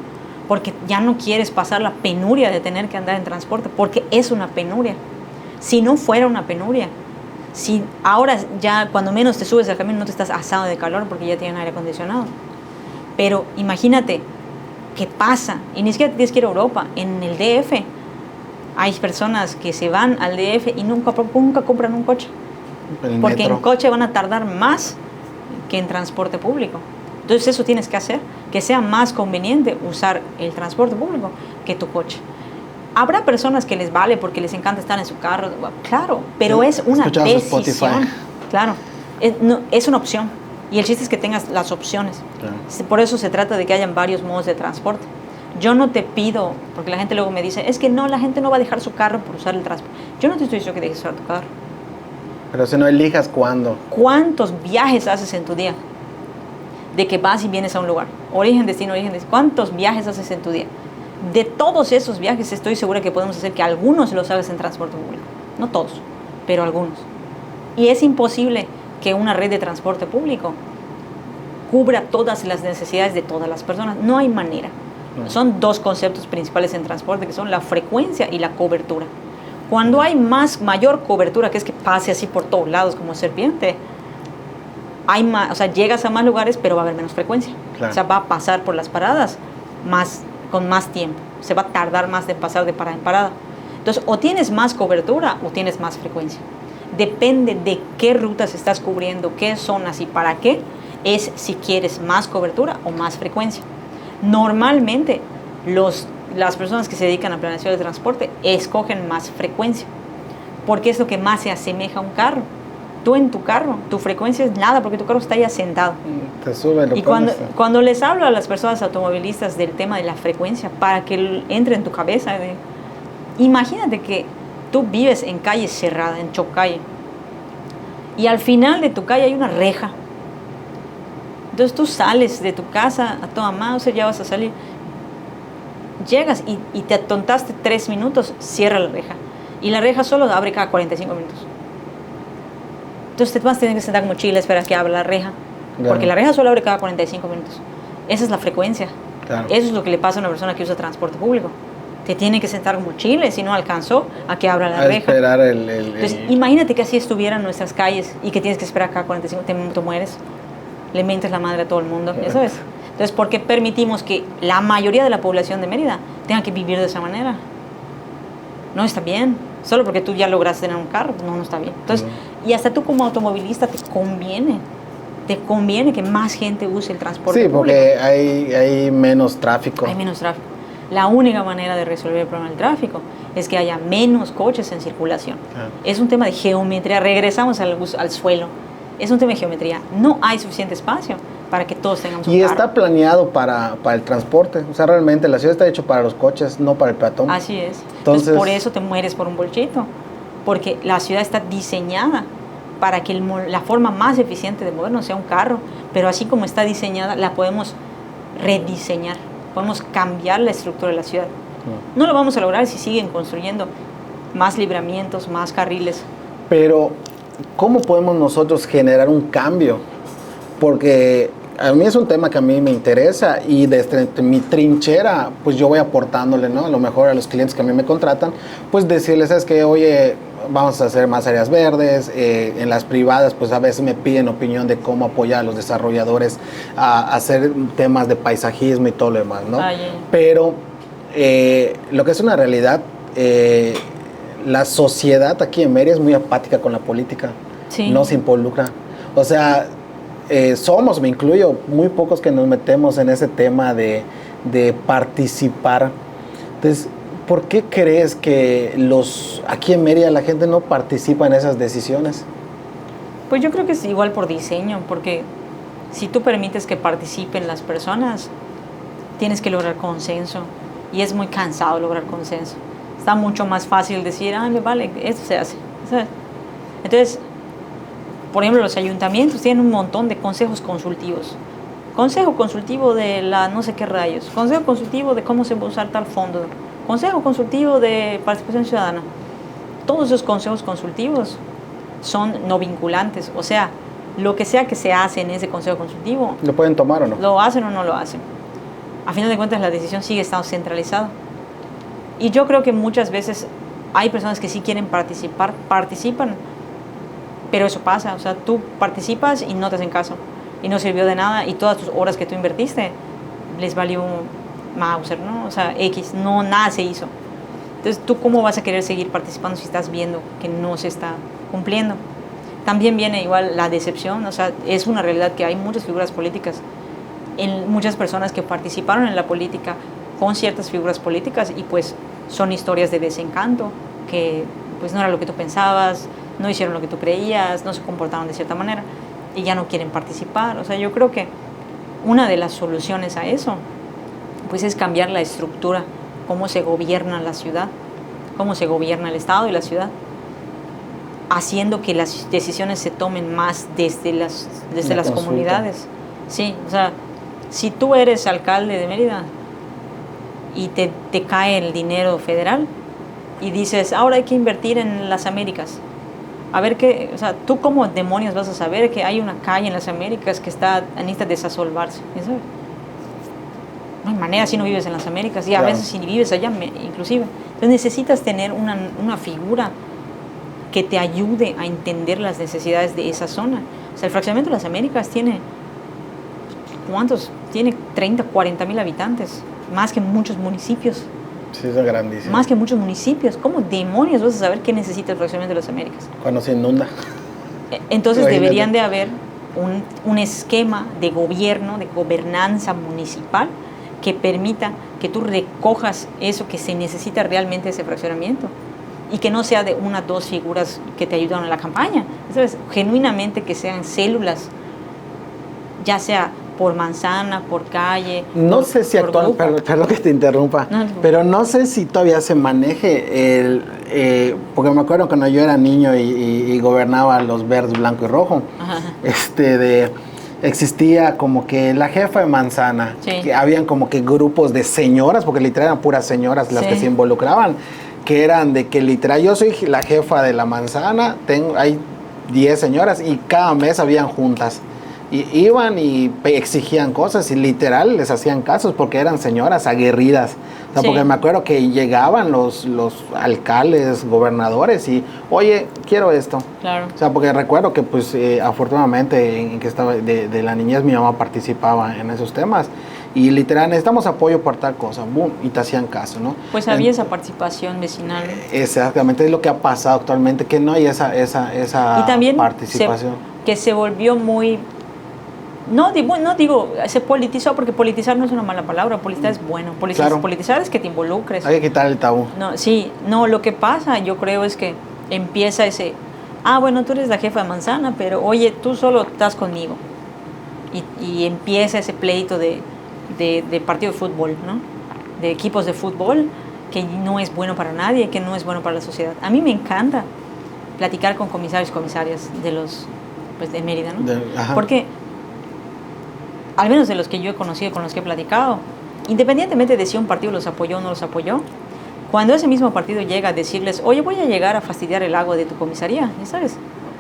S2: Porque ya no quieres pasar la penuria de tener que andar en transporte, porque es una penuria. Si no fuera una penuria, si ahora ya cuando menos te subes al camión no te estás asado de calor porque ya tienen aire acondicionado. Pero imagínate qué pasa, y ni siquiera tienes que ir a Europa, en el DF hay personas que se van al DF y nunca compran un coche. Porque en coche van a tardar más que en transporte público. Entonces eso tienes que hacer, que sea más conveniente usar el transporte público que tu coche. Habrá personas que les vale porque les encanta estar en su carro, claro, pero es una decisión. Claro, es una opción. Y el chiste es que tengas las opciones. Claro. Por eso se trata de que hayan varios modos de transporte. Yo no te pido, porque la gente luego me dice, es que no, la gente no va a dejar su carro por usar el transporte. Yo no te estoy diciendo que dejes usar tu carro.
S1: Pero si no elijas, ¿cuándo?
S2: ¿Cuántos viajes haces en tu día? De que vas y vienes a un lugar. Origen, destino. ¿Cuántos viajes haces en tu día? De todos esos viajes estoy segura que podemos hacer que algunos los hagas en transporte público. No todos, pero algunos. Y es imposible que una red de transporte público cubra todas las necesidades de todas las personas. No hay manera. Son dos conceptos principales en transporte, que son la frecuencia y la cobertura. Cuando hay mayor cobertura, que es que pase así por todos lados como serpiente, llegas a más lugares, pero va a haber menos frecuencia. Claro. O sea, va a pasar por las paradas con más tiempo. Se va a tardar más de pasar de parada en parada. Entonces, o tienes más cobertura o tienes más frecuencia. Depende de qué rutas estás cubriendo, qué zonas y para qué, es si quieres más cobertura o más frecuencia. Normalmente, las personas que se dedican a planeación de transporte escogen más frecuencia, porque es lo que más se asemeja a un carro. Tú en tu carro, tu frecuencia es nada, porque tu carro está ya sentado.
S1: Te sube, lo
S2: Y
S1: pones.
S2: cuando les hablo a las personas automovilistas del tema de la frecuencia, para que entre en tu cabeza, imagínate que tú vives en calle cerrada, en Chocalle, y al final de tu calle hay una reja. Entonces tú sales de tu casa a toda Mauser, ya vas a salir. Llegas y te atontaste 3 minutos, cierra la reja. Y la reja solo abre cada 45 minutos. Entonces te vas a tener que sentar como Chile, esperar que abra la reja.
S1: Claro.
S2: Porque la reja solo abre cada 45 minutos. Esa es la frecuencia.
S1: Claro.
S2: Eso es lo que le pasa a una persona que usa transporte público. Te tiene que sentar como Chile si no alcanzó a que abra la reja.
S1: Esperar
S2: Entonces, imagínate que así estuvieran nuestras calles y que tienes que esperar cada 45 minutos, te mueres. Le mientes la madre a todo el mundo, ya sabes. Entonces, ¿por qué permitimos que la mayoría de la población de Mérida tenga que vivir de esa manera? No está bien. Solo porque tú ya lograste tener un carro, no está bien. Entonces, y hasta tú como automovilista te conviene que más gente use el transporte público.
S1: Sí, porque hay menos tráfico.
S2: Hay menos tráfico. La única manera de resolver el problema del tráfico es que haya menos coches en circulación. Es un tema de geometría. Regresamos al suelo. Es un tema de geometría. No hay suficiente espacio para que todos tengamos un
S1: Y
S2: carro.
S1: está planeado para el transporte. O sea, realmente la ciudad está hecha para los coches, no para el peatón.
S2: Así es.
S1: Entonces,
S2: por eso te mueres por un bolchito. Porque la ciudad está diseñada para que la forma más eficiente de movernos sea un carro. Pero así como está diseñada, la podemos rediseñar. Podemos cambiar la estructura de la ciudad. No lo vamos a lograr si siguen construyendo más libramientos, más carriles.
S1: Pero, ¿cómo podemos nosotros generar un cambio? Porque a mí es un tema que a mí me interesa y desde mi trinchera, pues yo voy aportándole, ¿no? A lo mejor a los clientes que a mí me contratan, pues decirles, es que, oye, vamos a hacer más áreas verdes. En las privadas, pues a veces me piden opinión de cómo apoyar a los desarrolladores a hacer temas de paisajismo y todo lo demás, ¿no? Pero lo que es una realidad, la sociedad aquí en Mérida es muy apática con la política.
S2: Sí.
S1: No se involucra. O sea, me incluyo, muy pocos que nos metemos en ese tema de participar. Entonces, ¿por qué crees que aquí en Mérida la gente no participa en esas decisiones?
S2: Pues yo creo que es igual por diseño, porque si tú permites que participen las personas, tienes que lograr consenso. Y es muy cansado lograr consenso. Está mucho más fácil decir, me vale, esto se hace, ¿sabes? Entonces, por ejemplo, los ayuntamientos tienen un montón de consejos consultivos. Consejo consultivo de la no sé qué rayos. Consejo consultivo de cómo se va a usar tal fondo. Consejo consultivo de participación ciudadana. Todos esos consejos consultivos son no vinculantes. O sea, lo que sea que se hace en ese consejo consultivo...
S1: ¿Lo pueden tomar o no?
S2: ¿Lo hacen o no lo hacen? A final de cuentas, la decisión sigue estando centralizada. Y yo creo que muchas veces hay personas que sí quieren participar, participan, pero eso pasa. O sea, tú participas y no te hacen caso. Y no sirvió de nada. Y todas tus horas que tú invertiste les valió Mauser, ¿no? O sea, X, no, nada se hizo. Entonces, ¿tú cómo vas a querer seguir participando si estás viendo que no se está cumpliendo? También viene igual la decepción. O sea, es una realidad que hay muchas figuras políticas, muchas personas que participaron en la política con ciertas figuras políticas y pues son historias de desencanto, que pues no era lo que tú pensabas, no hicieron lo que tú creías, no se comportaron de cierta manera y ya no quieren participar. O sea, yo creo que una de las soluciones a eso pues es cambiar la estructura, cómo se gobierna la ciudad, cómo se gobierna el Estado y la ciudad, haciendo que las decisiones se tomen más desde las comunidades. Sí, o sea, si tú eres alcalde de Mérida y te cae el dinero federal y dices, ahora hay que invertir en las Américas, a ver qué, o sea, tú como demonios vas a saber que hay una calle en las Américas que necesita desasolvarse, ¿sabes? No hay manera si no vives en las Américas y a veces si vives allá inclusive. Entonces necesitas tener una figura que te ayude a entender las necesidades de esa zona. O sea, el fraccionamiento de las Américas tiene, ¿cuántos? Tiene 30, 40 mil habitantes, más que muchos municipios.
S1: Sí, es grandísimo.
S2: Más que muchos municipios. ¿Cómo demonios vas a saber qué necesita el fraccionamiento de las Américas?
S1: Cuando se inunda.
S2: Entonces deberían de haber un esquema de gobierno, de gobernanza municipal que permita que tú recojas eso que se necesita realmente ese fraccionamiento y que no sea de una o dos figuras que te ayudan en la campaña. ¿Sabes? Genuinamente que sean células, ya sea por manzana, por calle.
S1: No sé si actualmente, perdón que te interrumpa, pero no sé si todavía se maneje porque me acuerdo cuando yo era niño y gobernaba los verdes, blanco y rojo, existía como que la jefa de manzana, que habían como que grupos de señoras, porque literal eran puras señoras las que se involucraban, que eran de que literal yo soy la jefa de la manzana, hay 10 señoras y cada mes habían juntas. Y iban y exigían cosas y literal les hacían casos porque eran señoras aguerridas. O sea, porque me acuerdo que llegaban los alcaldes, gobernadores y, oye, quiero esto.
S2: Claro.
S1: O sea, porque recuerdo que pues afortunadamente en que estaba de la niñez mi mamá participaba en esos temas. Y literal, necesitamos apoyo por tal cosa, boom, y te hacían caso, ¿no?
S2: Pues había esa participación vecinal.
S1: Exactamente, es lo que ha pasado actualmente, que no hay esa
S2: y también
S1: participación.
S2: Que se volvió muy... No digo, se politizó, porque politizar no es una mala palabra, politizar es bueno. Politizar es que te involucres.
S1: Hay que quitar el tabú.
S2: No, lo que pasa, yo creo, es que empieza ese, bueno, tú eres la jefa de manzana, pero oye, tú solo estás conmigo. Y empieza ese pleito de partido de fútbol, ¿no? De equipos de fútbol, que no es bueno para nadie, que no es bueno para la sociedad. A mí me encanta platicar con comisarios y comisarias de Mérida, ¿no? Porque al menos de los que yo he conocido, con los que he platicado, independientemente de si un partido los apoyó o no los apoyó, cuando ese mismo partido llega a decirles, oye, voy a llegar a fastidiar el agua de tu comisaría, ¿ya sabes?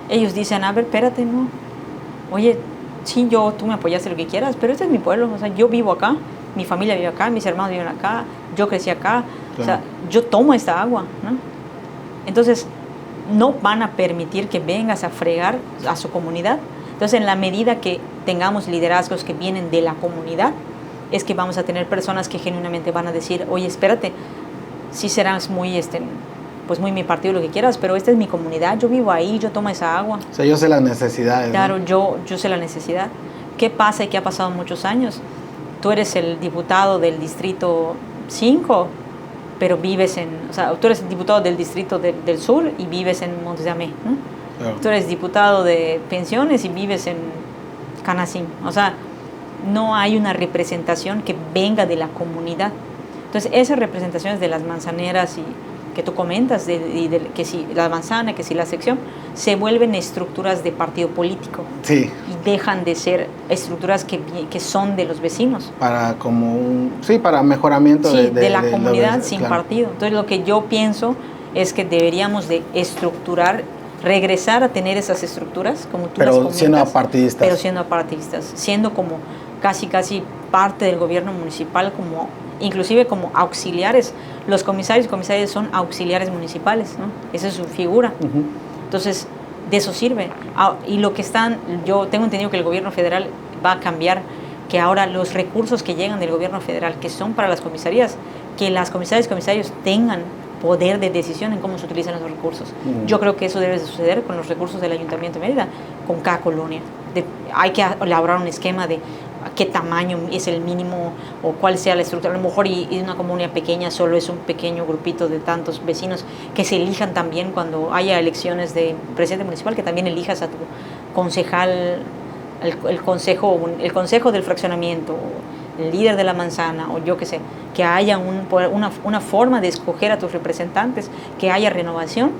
S2: Ellos dicen, a ver, espérate, no. Oye, sí, tú me apoyaste lo que quieras, pero este es mi pueblo, o sea, yo vivo acá, mi familia vive acá, mis hermanos viven acá, yo crecí acá, claro. O sea, yo tomo esta agua, ¿no? Entonces, no van a permitir que vengas a fregar a su comunidad. Entonces, en la medida que tengamos liderazgos que vienen de la comunidad, es que vamos a tener personas que genuinamente van a decir, oye, espérate, sí serás muy, pues muy mi partido, lo que quieras, pero esta es mi comunidad, yo vivo ahí, yo tomo esa agua.
S1: O sea, yo sé las necesidades.
S2: Claro, ¿no? Yo sé la necesidad. ¿Qué pasa y qué ha pasado muchos años? Tú eres el diputado del distrito 5, pero vives tú eres el diputado del distrito del sur y vives en Montes de Amé, ¿no? Claro. Tú eres diputado de pensiones y vives en Canacín. O sea, no hay una representación que venga de la comunidad. Entonces, esas representaciones de las manzaneras y que tú comentas, que si la manzana, que si la sección, se vuelven estructuras de partido político.
S1: Sí.
S2: Y dejan de ser estructuras que son de los vecinos.
S1: Para para mejoramiento
S2: de la comunidad sin partido. Entonces, lo que yo pienso es que deberíamos de estructurar, regresar a tener esas estructuras, como tú las comentas.
S1: Siendo apartidistas.
S2: Pero siendo apartidistas, siendo como casi parte del gobierno municipal, inclusive como auxiliares. Los comisarios y comisarias son auxiliares municipales, ¿no? Esa es su figura. Uh-huh. Entonces, de eso sirve. Y yo tengo entendido que el gobierno federal va a cambiar, que ahora los recursos que llegan del gobierno federal, que son para las comisarías, que las comisarias y comisarios tengan poder de decisión en cómo se utilizan esos recursos. Uh-huh. Yo creo que eso debe suceder con los recursos del Ayuntamiento de Mérida, con cada colonia. Hay que elaborar un esquema de qué tamaño es el mínimo o cuál sea la estructura. A lo mejor y una comunidad pequeña solo es un pequeño grupito de tantos vecinos, que se elijan también cuando haya elecciones de presidente municipal, que también elijas a tu concejal, el consejo del fraccionamiento, el líder de la manzana, o yo qué sé, que haya una forma de escoger a tus representantes, que haya renovación,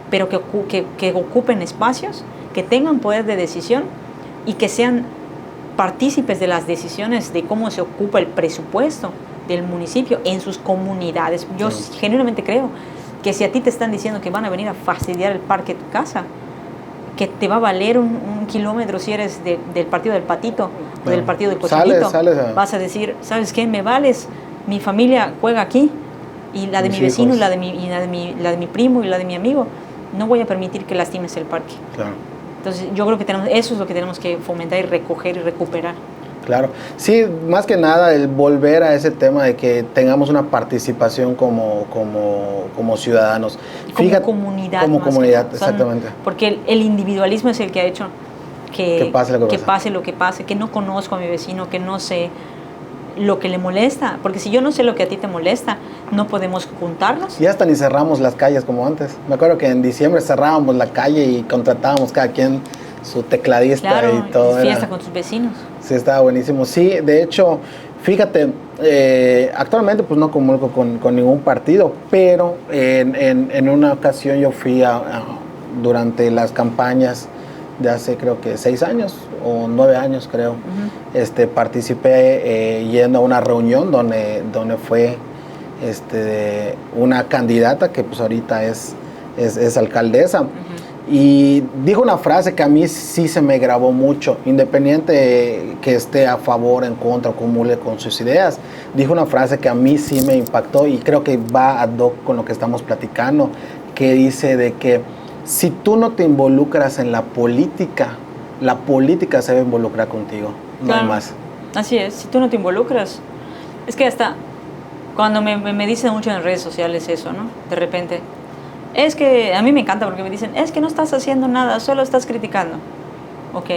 S2: pero que ocupen espacios, que tengan poder de decisión y que sean partícipes de las decisiones de cómo se ocupa el presupuesto del municipio en sus comunidades. Yo genuinamente creo que si a ti te están diciendo que van a venir a fastidiar el parque de tu casa, que te va a valer un kilómetro si eres del partido del Patito o del partido del Cochinito, vas a decir, ¿sabes qué? Me vales, mi familia juega aquí y la de mi vecino y la de mi primo y la de mi amigo, no voy a permitir que lastimes el parque. Claro. Entonces, yo creo que eso es lo que tenemos que fomentar y recoger y recuperar.
S1: Claro. Sí, más que nada el volver a ese tema de que tengamos una participación como ciudadanos.
S2: Como comunidad.
S1: Como comunidad, exactamente.
S2: Porque el individualismo es el que ha hecho que pase lo que pase, que no conozco a mi vecino, que no sé. lo que le molesta, porque si yo no sé lo que a ti te molesta, no podemos juntarnos.
S1: Y hasta ni cerramos las calles como antes. Me acuerdo que en diciembre cerrábamos la calle y contratábamos cada quien su tecladista,
S2: claro,
S1: y todo.
S2: Fiesta con tus vecinos.
S1: Sí, estaba buenísimo. Sí, de hecho, fíjate, actualmente pues no comulgo con ningún partido, pero en una ocasión yo fui durante las campañas de hace creo que 6 años o 9 años creo, participé yendo a una reunión donde fue una candidata que pues ahorita es alcaldesa. Y dijo una frase que a mí sí se me grabó mucho, independiente que esté a favor, en contra o comulgue con sus ideas. Dijo una frase que a mí sí me impactó y creo que va ad hoc con lo que estamos platicando, que dice de que si tú no te involucras en la política se va a involucrar contigo, no
S2: claro,
S1: hay más.
S2: Así es, si tú no te involucras, es que hasta cuando me dicen mucho en redes sociales eso, ¿no? De repente, es que a mí me encanta porque me dicen, es que no estás haciendo nada, solo estás criticando. Ok,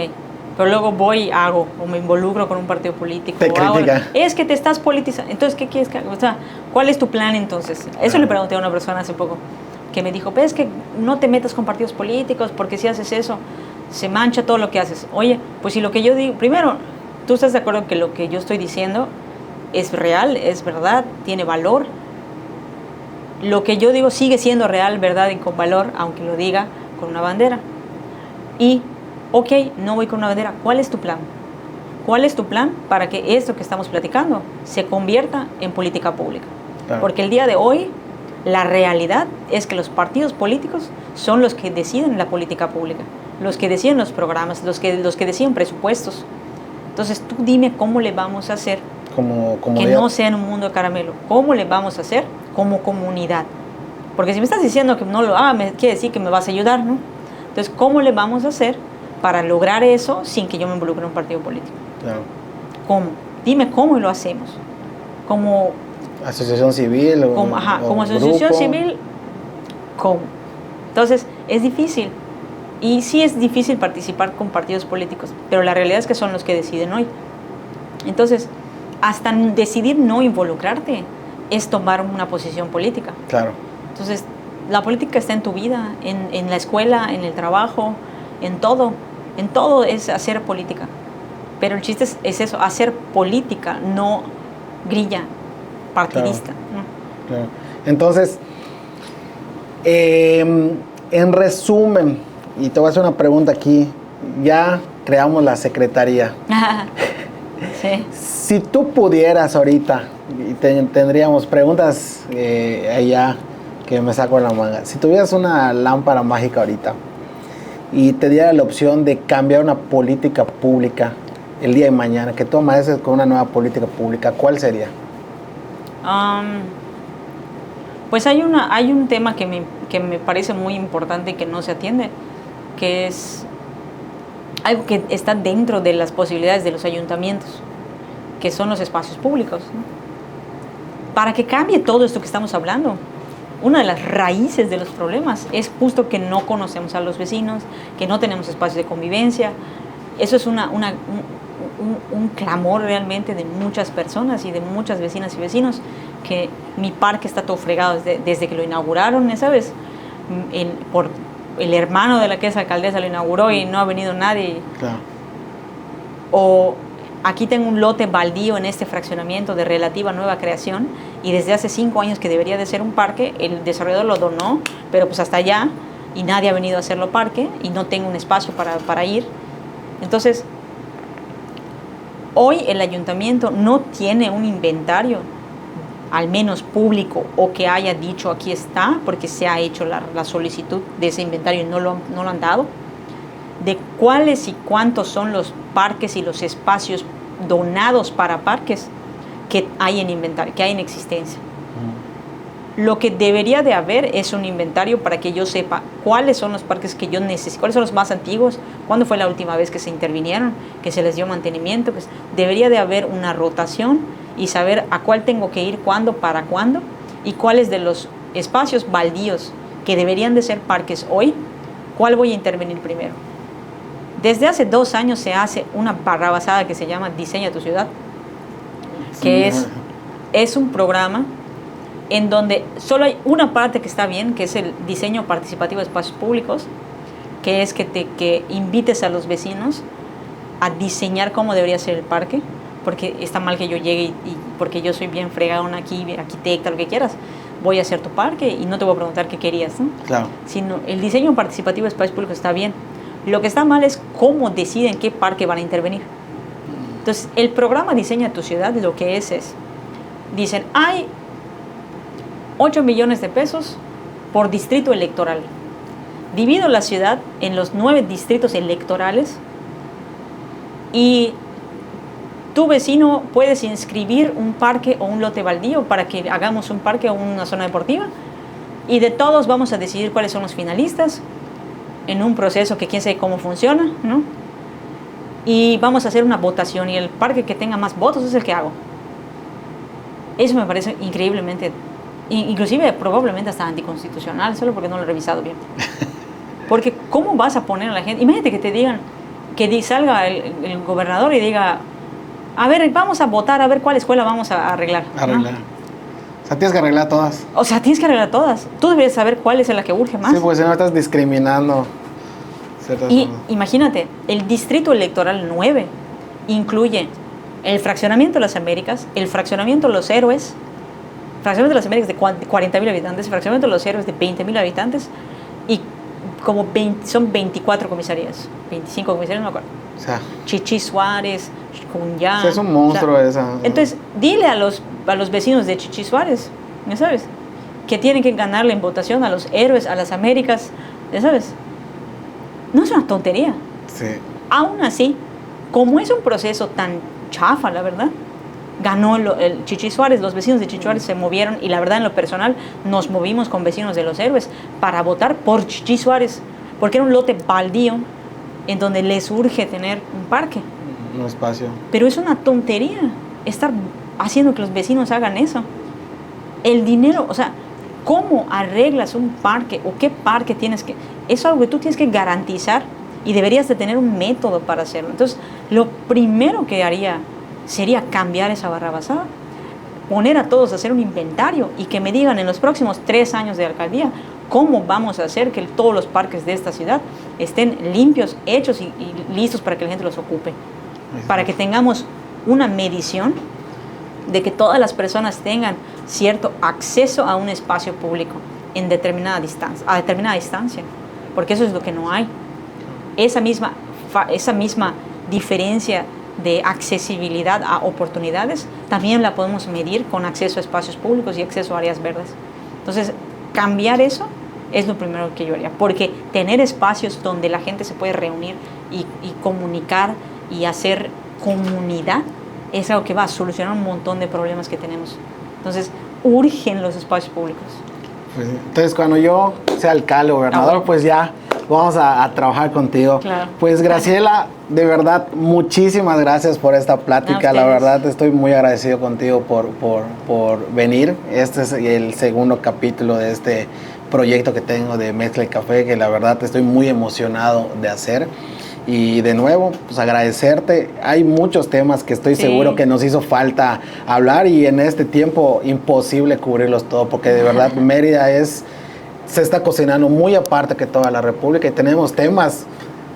S2: pero luego voy, hago, o me involucro con un partido político.
S1: Te critica.
S2: Es que te estás politizando. Entonces, ¿qué quieres que haga? O sea, ¿cuál es tu plan entonces? Eso le pregunté a una persona hace poco, que me dijo, es que no te metas con partidos políticos, porque si haces eso, se mancha todo lo que haces. Oye, pues si lo que yo digo, primero, ¿tú estás de acuerdo que lo que yo estoy diciendo es real, es verdad, tiene valor? Lo que yo digo sigue siendo real, verdad y con valor, aunque lo diga con una bandera. Y, ok, no voy con una bandera. ¿Cuál es tu plan? ¿Cuál es tu plan para que esto que estamos platicando se convierta en política pública? Claro. Porque el día de hoy, la realidad es que los partidos políticos son los que deciden la política pública, los que deciden los programas, los que deciden presupuestos. Entonces, tú dime cómo le vamos a hacer que no sea en un mundo de caramelo. ¿Cómo le vamos a hacer como comunidad? Porque si me estás diciendo que no lo haga, quiere decir que me vas a ayudar, ¿no? Entonces, ¿cómo le vamos a hacer para lograr eso sin que yo me involucre en un partido político?
S1: Claro.
S2: ¿Cómo? Dime cómo y lo hacemos. Como
S1: asociación civil
S2: como asociación civil, ¿cómo? Entonces, es difícil. Y sí es difícil participar con partidos políticos, pero la realidad es que son los que deciden hoy. Entonces, hasta decidir no involucrarte es tomar una posición política.
S1: Claro.
S2: Entonces, la política está en tu vida, en la escuela, en el trabajo, en todo. En todo es hacer política. Pero el chiste es eso, hacer política, no grilla partidista.
S1: Claro. Claro. Entonces, en resumen, y te voy a hacer una pregunta aquí, ya creamos la secretaría.
S2: Sí.
S1: Si tú pudieras ahorita, y tendríamos preguntas allá que me saco en la manga, si tuvieras una lámpara mágica ahorita y te diera la opción de cambiar una política pública el día de mañana, que tú amaneces con una nueva política pública, ¿cuál sería?
S2: Pues hay un tema que me parece muy importante y que no se atiende, que es algo que está dentro de las posibilidades de los ayuntamientos, que son los espacios públicos, ¿no? Para que cambie todo esto que estamos hablando, una de las raíces de los problemas es justo que no conocemos a los vecinos, que no tenemos espacios de convivencia. Eso es un clamor realmente de muchas personas y de muchas vecinas y vecinos, que mi parque está todo fregado desde que lo inauguraron, ¿sabes? Por el hermano de la que es alcaldesa lo inauguró y no ha venido nadie.
S1: Claro.
S2: O aquí tengo un lote baldío en este fraccionamiento de relativa nueva creación y desde hace 5 años que debería de ser un parque, el desarrollador lo donó, pero pues hasta allá, y nadie ha venido a hacerlo parque y no tengo un espacio para ir. Entonces, hoy el ayuntamiento no tiene un inventario, al menos público, o que haya dicho aquí está, porque se ha hecho la solicitud de ese inventario y no lo han dado, de cuáles y cuántos son los parques y los espacios donados para parques que hay en inventario, que hay en existencia. Lo que debería de haber es un inventario para que yo sepa cuáles son los parques que yo necesito, cuáles son los más antiguos, cuándo fue la última vez que se intervinieron, que se les dio mantenimiento. Pues debería de haber una rotación y saber a cuál tengo que ir, cuándo, para cuándo, y cuáles de los espacios baldíos que deberían de ser parques hoy, cuál voy a intervenir primero. Desde hace 2 años se hace una barrabasada que se llama Diseña tu Ciudad. que es un programa en donde solo hay una parte que está bien, que es el diseño participativo de espacios públicos, que es que invites a los vecinos a diseñar cómo debería ser el parque, porque está mal que yo llegue y porque yo soy bien fregada aquí, arquitecta, lo que quieras, voy a hacer tu parque y no te voy a preguntar qué querías, ¿no?
S1: Claro.
S2: Sino el diseño participativo de espacios públicos está bien. Lo que está mal es cómo deciden qué parque van a intervenir. Entonces, el programa Diseña tu Ciudad lo que es, dicen, hay 8 millones de pesos por distrito electoral. Divido la ciudad en los 9 distritos electorales y tu vecino puedes inscribir un parque o un lote baldío para que hagamos un parque o una zona deportiva, y de todos vamos a decidir cuáles son los finalistas en un proceso que quién sabe cómo funciona, ¿no? Y vamos a hacer una votación y el parque que tenga más votos es el que hago. Eso me parece increíblemente, inclusive probablemente hasta anticonstitucional, solo porque no lo he revisado bien. Porque ¿cómo vas a poner a la gente? Imagínate que te digan, que salga el gobernador y diga, a ver, vamos a votar a ver cuál escuela vamos a arreglar.
S1: Arreglar. ¿No? O sea, tienes que arreglar todas.
S2: O sea, tienes que arreglar todas. Tú deberías saber cuál es la que urge más.
S1: Sí, pues si no estás discriminando.
S2: Y imagínate, el distrito electoral 9 incluye el fraccionamiento de las Américas, el fraccionamiento de los Héroes, fraccionamiento de las Américas de 40,000 habitantes, fraccionamiento de los Héroes de 20,000 habitantes, y como son 24 comisarías, 25 comisarías, no me acuerdo.
S1: O sea,
S2: Chichis Suárez, Cunyán.
S1: O sea, es un monstruo esa.
S2: Entonces, dile a los vecinos de Chichis Suárez, ¿ya sabes? Que tienen que ganarle en votación a los Héroes, a las Américas, ¿ya sabes? No es una tontería.
S1: Sí.
S2: Aún así, como es un proceso tan chafa, la verdad, ganó el Chichis Suárez, los vecinos de Chichis Suárez se movieron, y la verdad, en lo personal, nos movimos con vecinos de los Héroes para votar por Chichis Suárez, porque era un lote baldío en donde les urge tener un parque.
S1: Un espacio.
S2: Pero es una tontería estar haciendo que los vecinos hagan eso. El dinero, o sea, ¿cómo arreglas un parque o qué parque tienes que...? Eso es algo que tú tienes que garantizar y deberías de tener un método para hacerlo. Entonces, lo primero que haría sería cambiar esa barrabasada, poner a todos a hacer un inventario y que me digan en los próximos 3 años de alcaldía cómo vamos a hacer que todos los parques de esta ciudad estén limpios, hechos y listos para que la gente los ocupe. Para que tengamos una medición de que todas las personas tengan cierto acceso a un espacio público en a determinada distancia, porque eso es lo que no hay. Esa misma diferencia de accesibilidad a oportunidades también la podemos medir con acceso a espacios públicos y acceso a áreas verdes. Entonces, cambiar eso es lo primero que yo haría, porque tener espacios donde la gente se puede reunir y comunicar y hacer comunidad es algo que va a solucionar un montón de problemas que tenemos. Entonces, urgen los espacios públicos.
S1: Pues, entonces, cuando yo sea alcalde o gobernador, pues ya vamos a trabajar contigo.
S2: Claro.
S1: Pues, Graciela, de verdad, muchísimas gracias por esta plática. La verdad, estoy muy agradecido contigo por venir. Este es el segundo capítulo de este proyecto que tengo de Mezcla y Café, que la verdad estoy muy emocionado de hacer. Y de nuevo, pues agradecerte. Hay muchos temas que estoy seguro que nos hizo falta hablar, y en este tiempo imposible cubrirlos todos, porque de verdad Mérida se está cocinando muy aparte que toda la República, y tenemos temas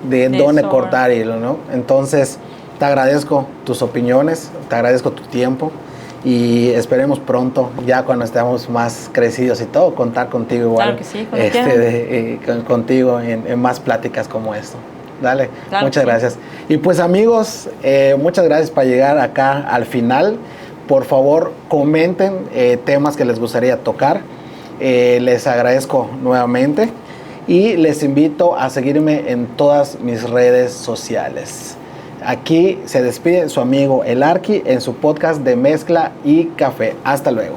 S1: de dónde cortar hilo, ¿no? Entonces, te agradezco tus opiniones, te agradezco tu tiempo, y esperemos pronto, ya cuando estemos más crecidos y todo, contar contigo igual.
S2: Claro que sí,
S1: contigo en más pláticas como esto. Dale,
S2: claro,
S1: muchas gracias. Y pues, amigos, muchas gracias por llegar acá al final. Por favor, comenten temas que les gustaría tocar. Les agradezco nuevamente y les invito a seguirme en todas mis redes sociales. Aquí se despide su amigo El Arqui en su podcast de Mezcla y Café. Hasta luego.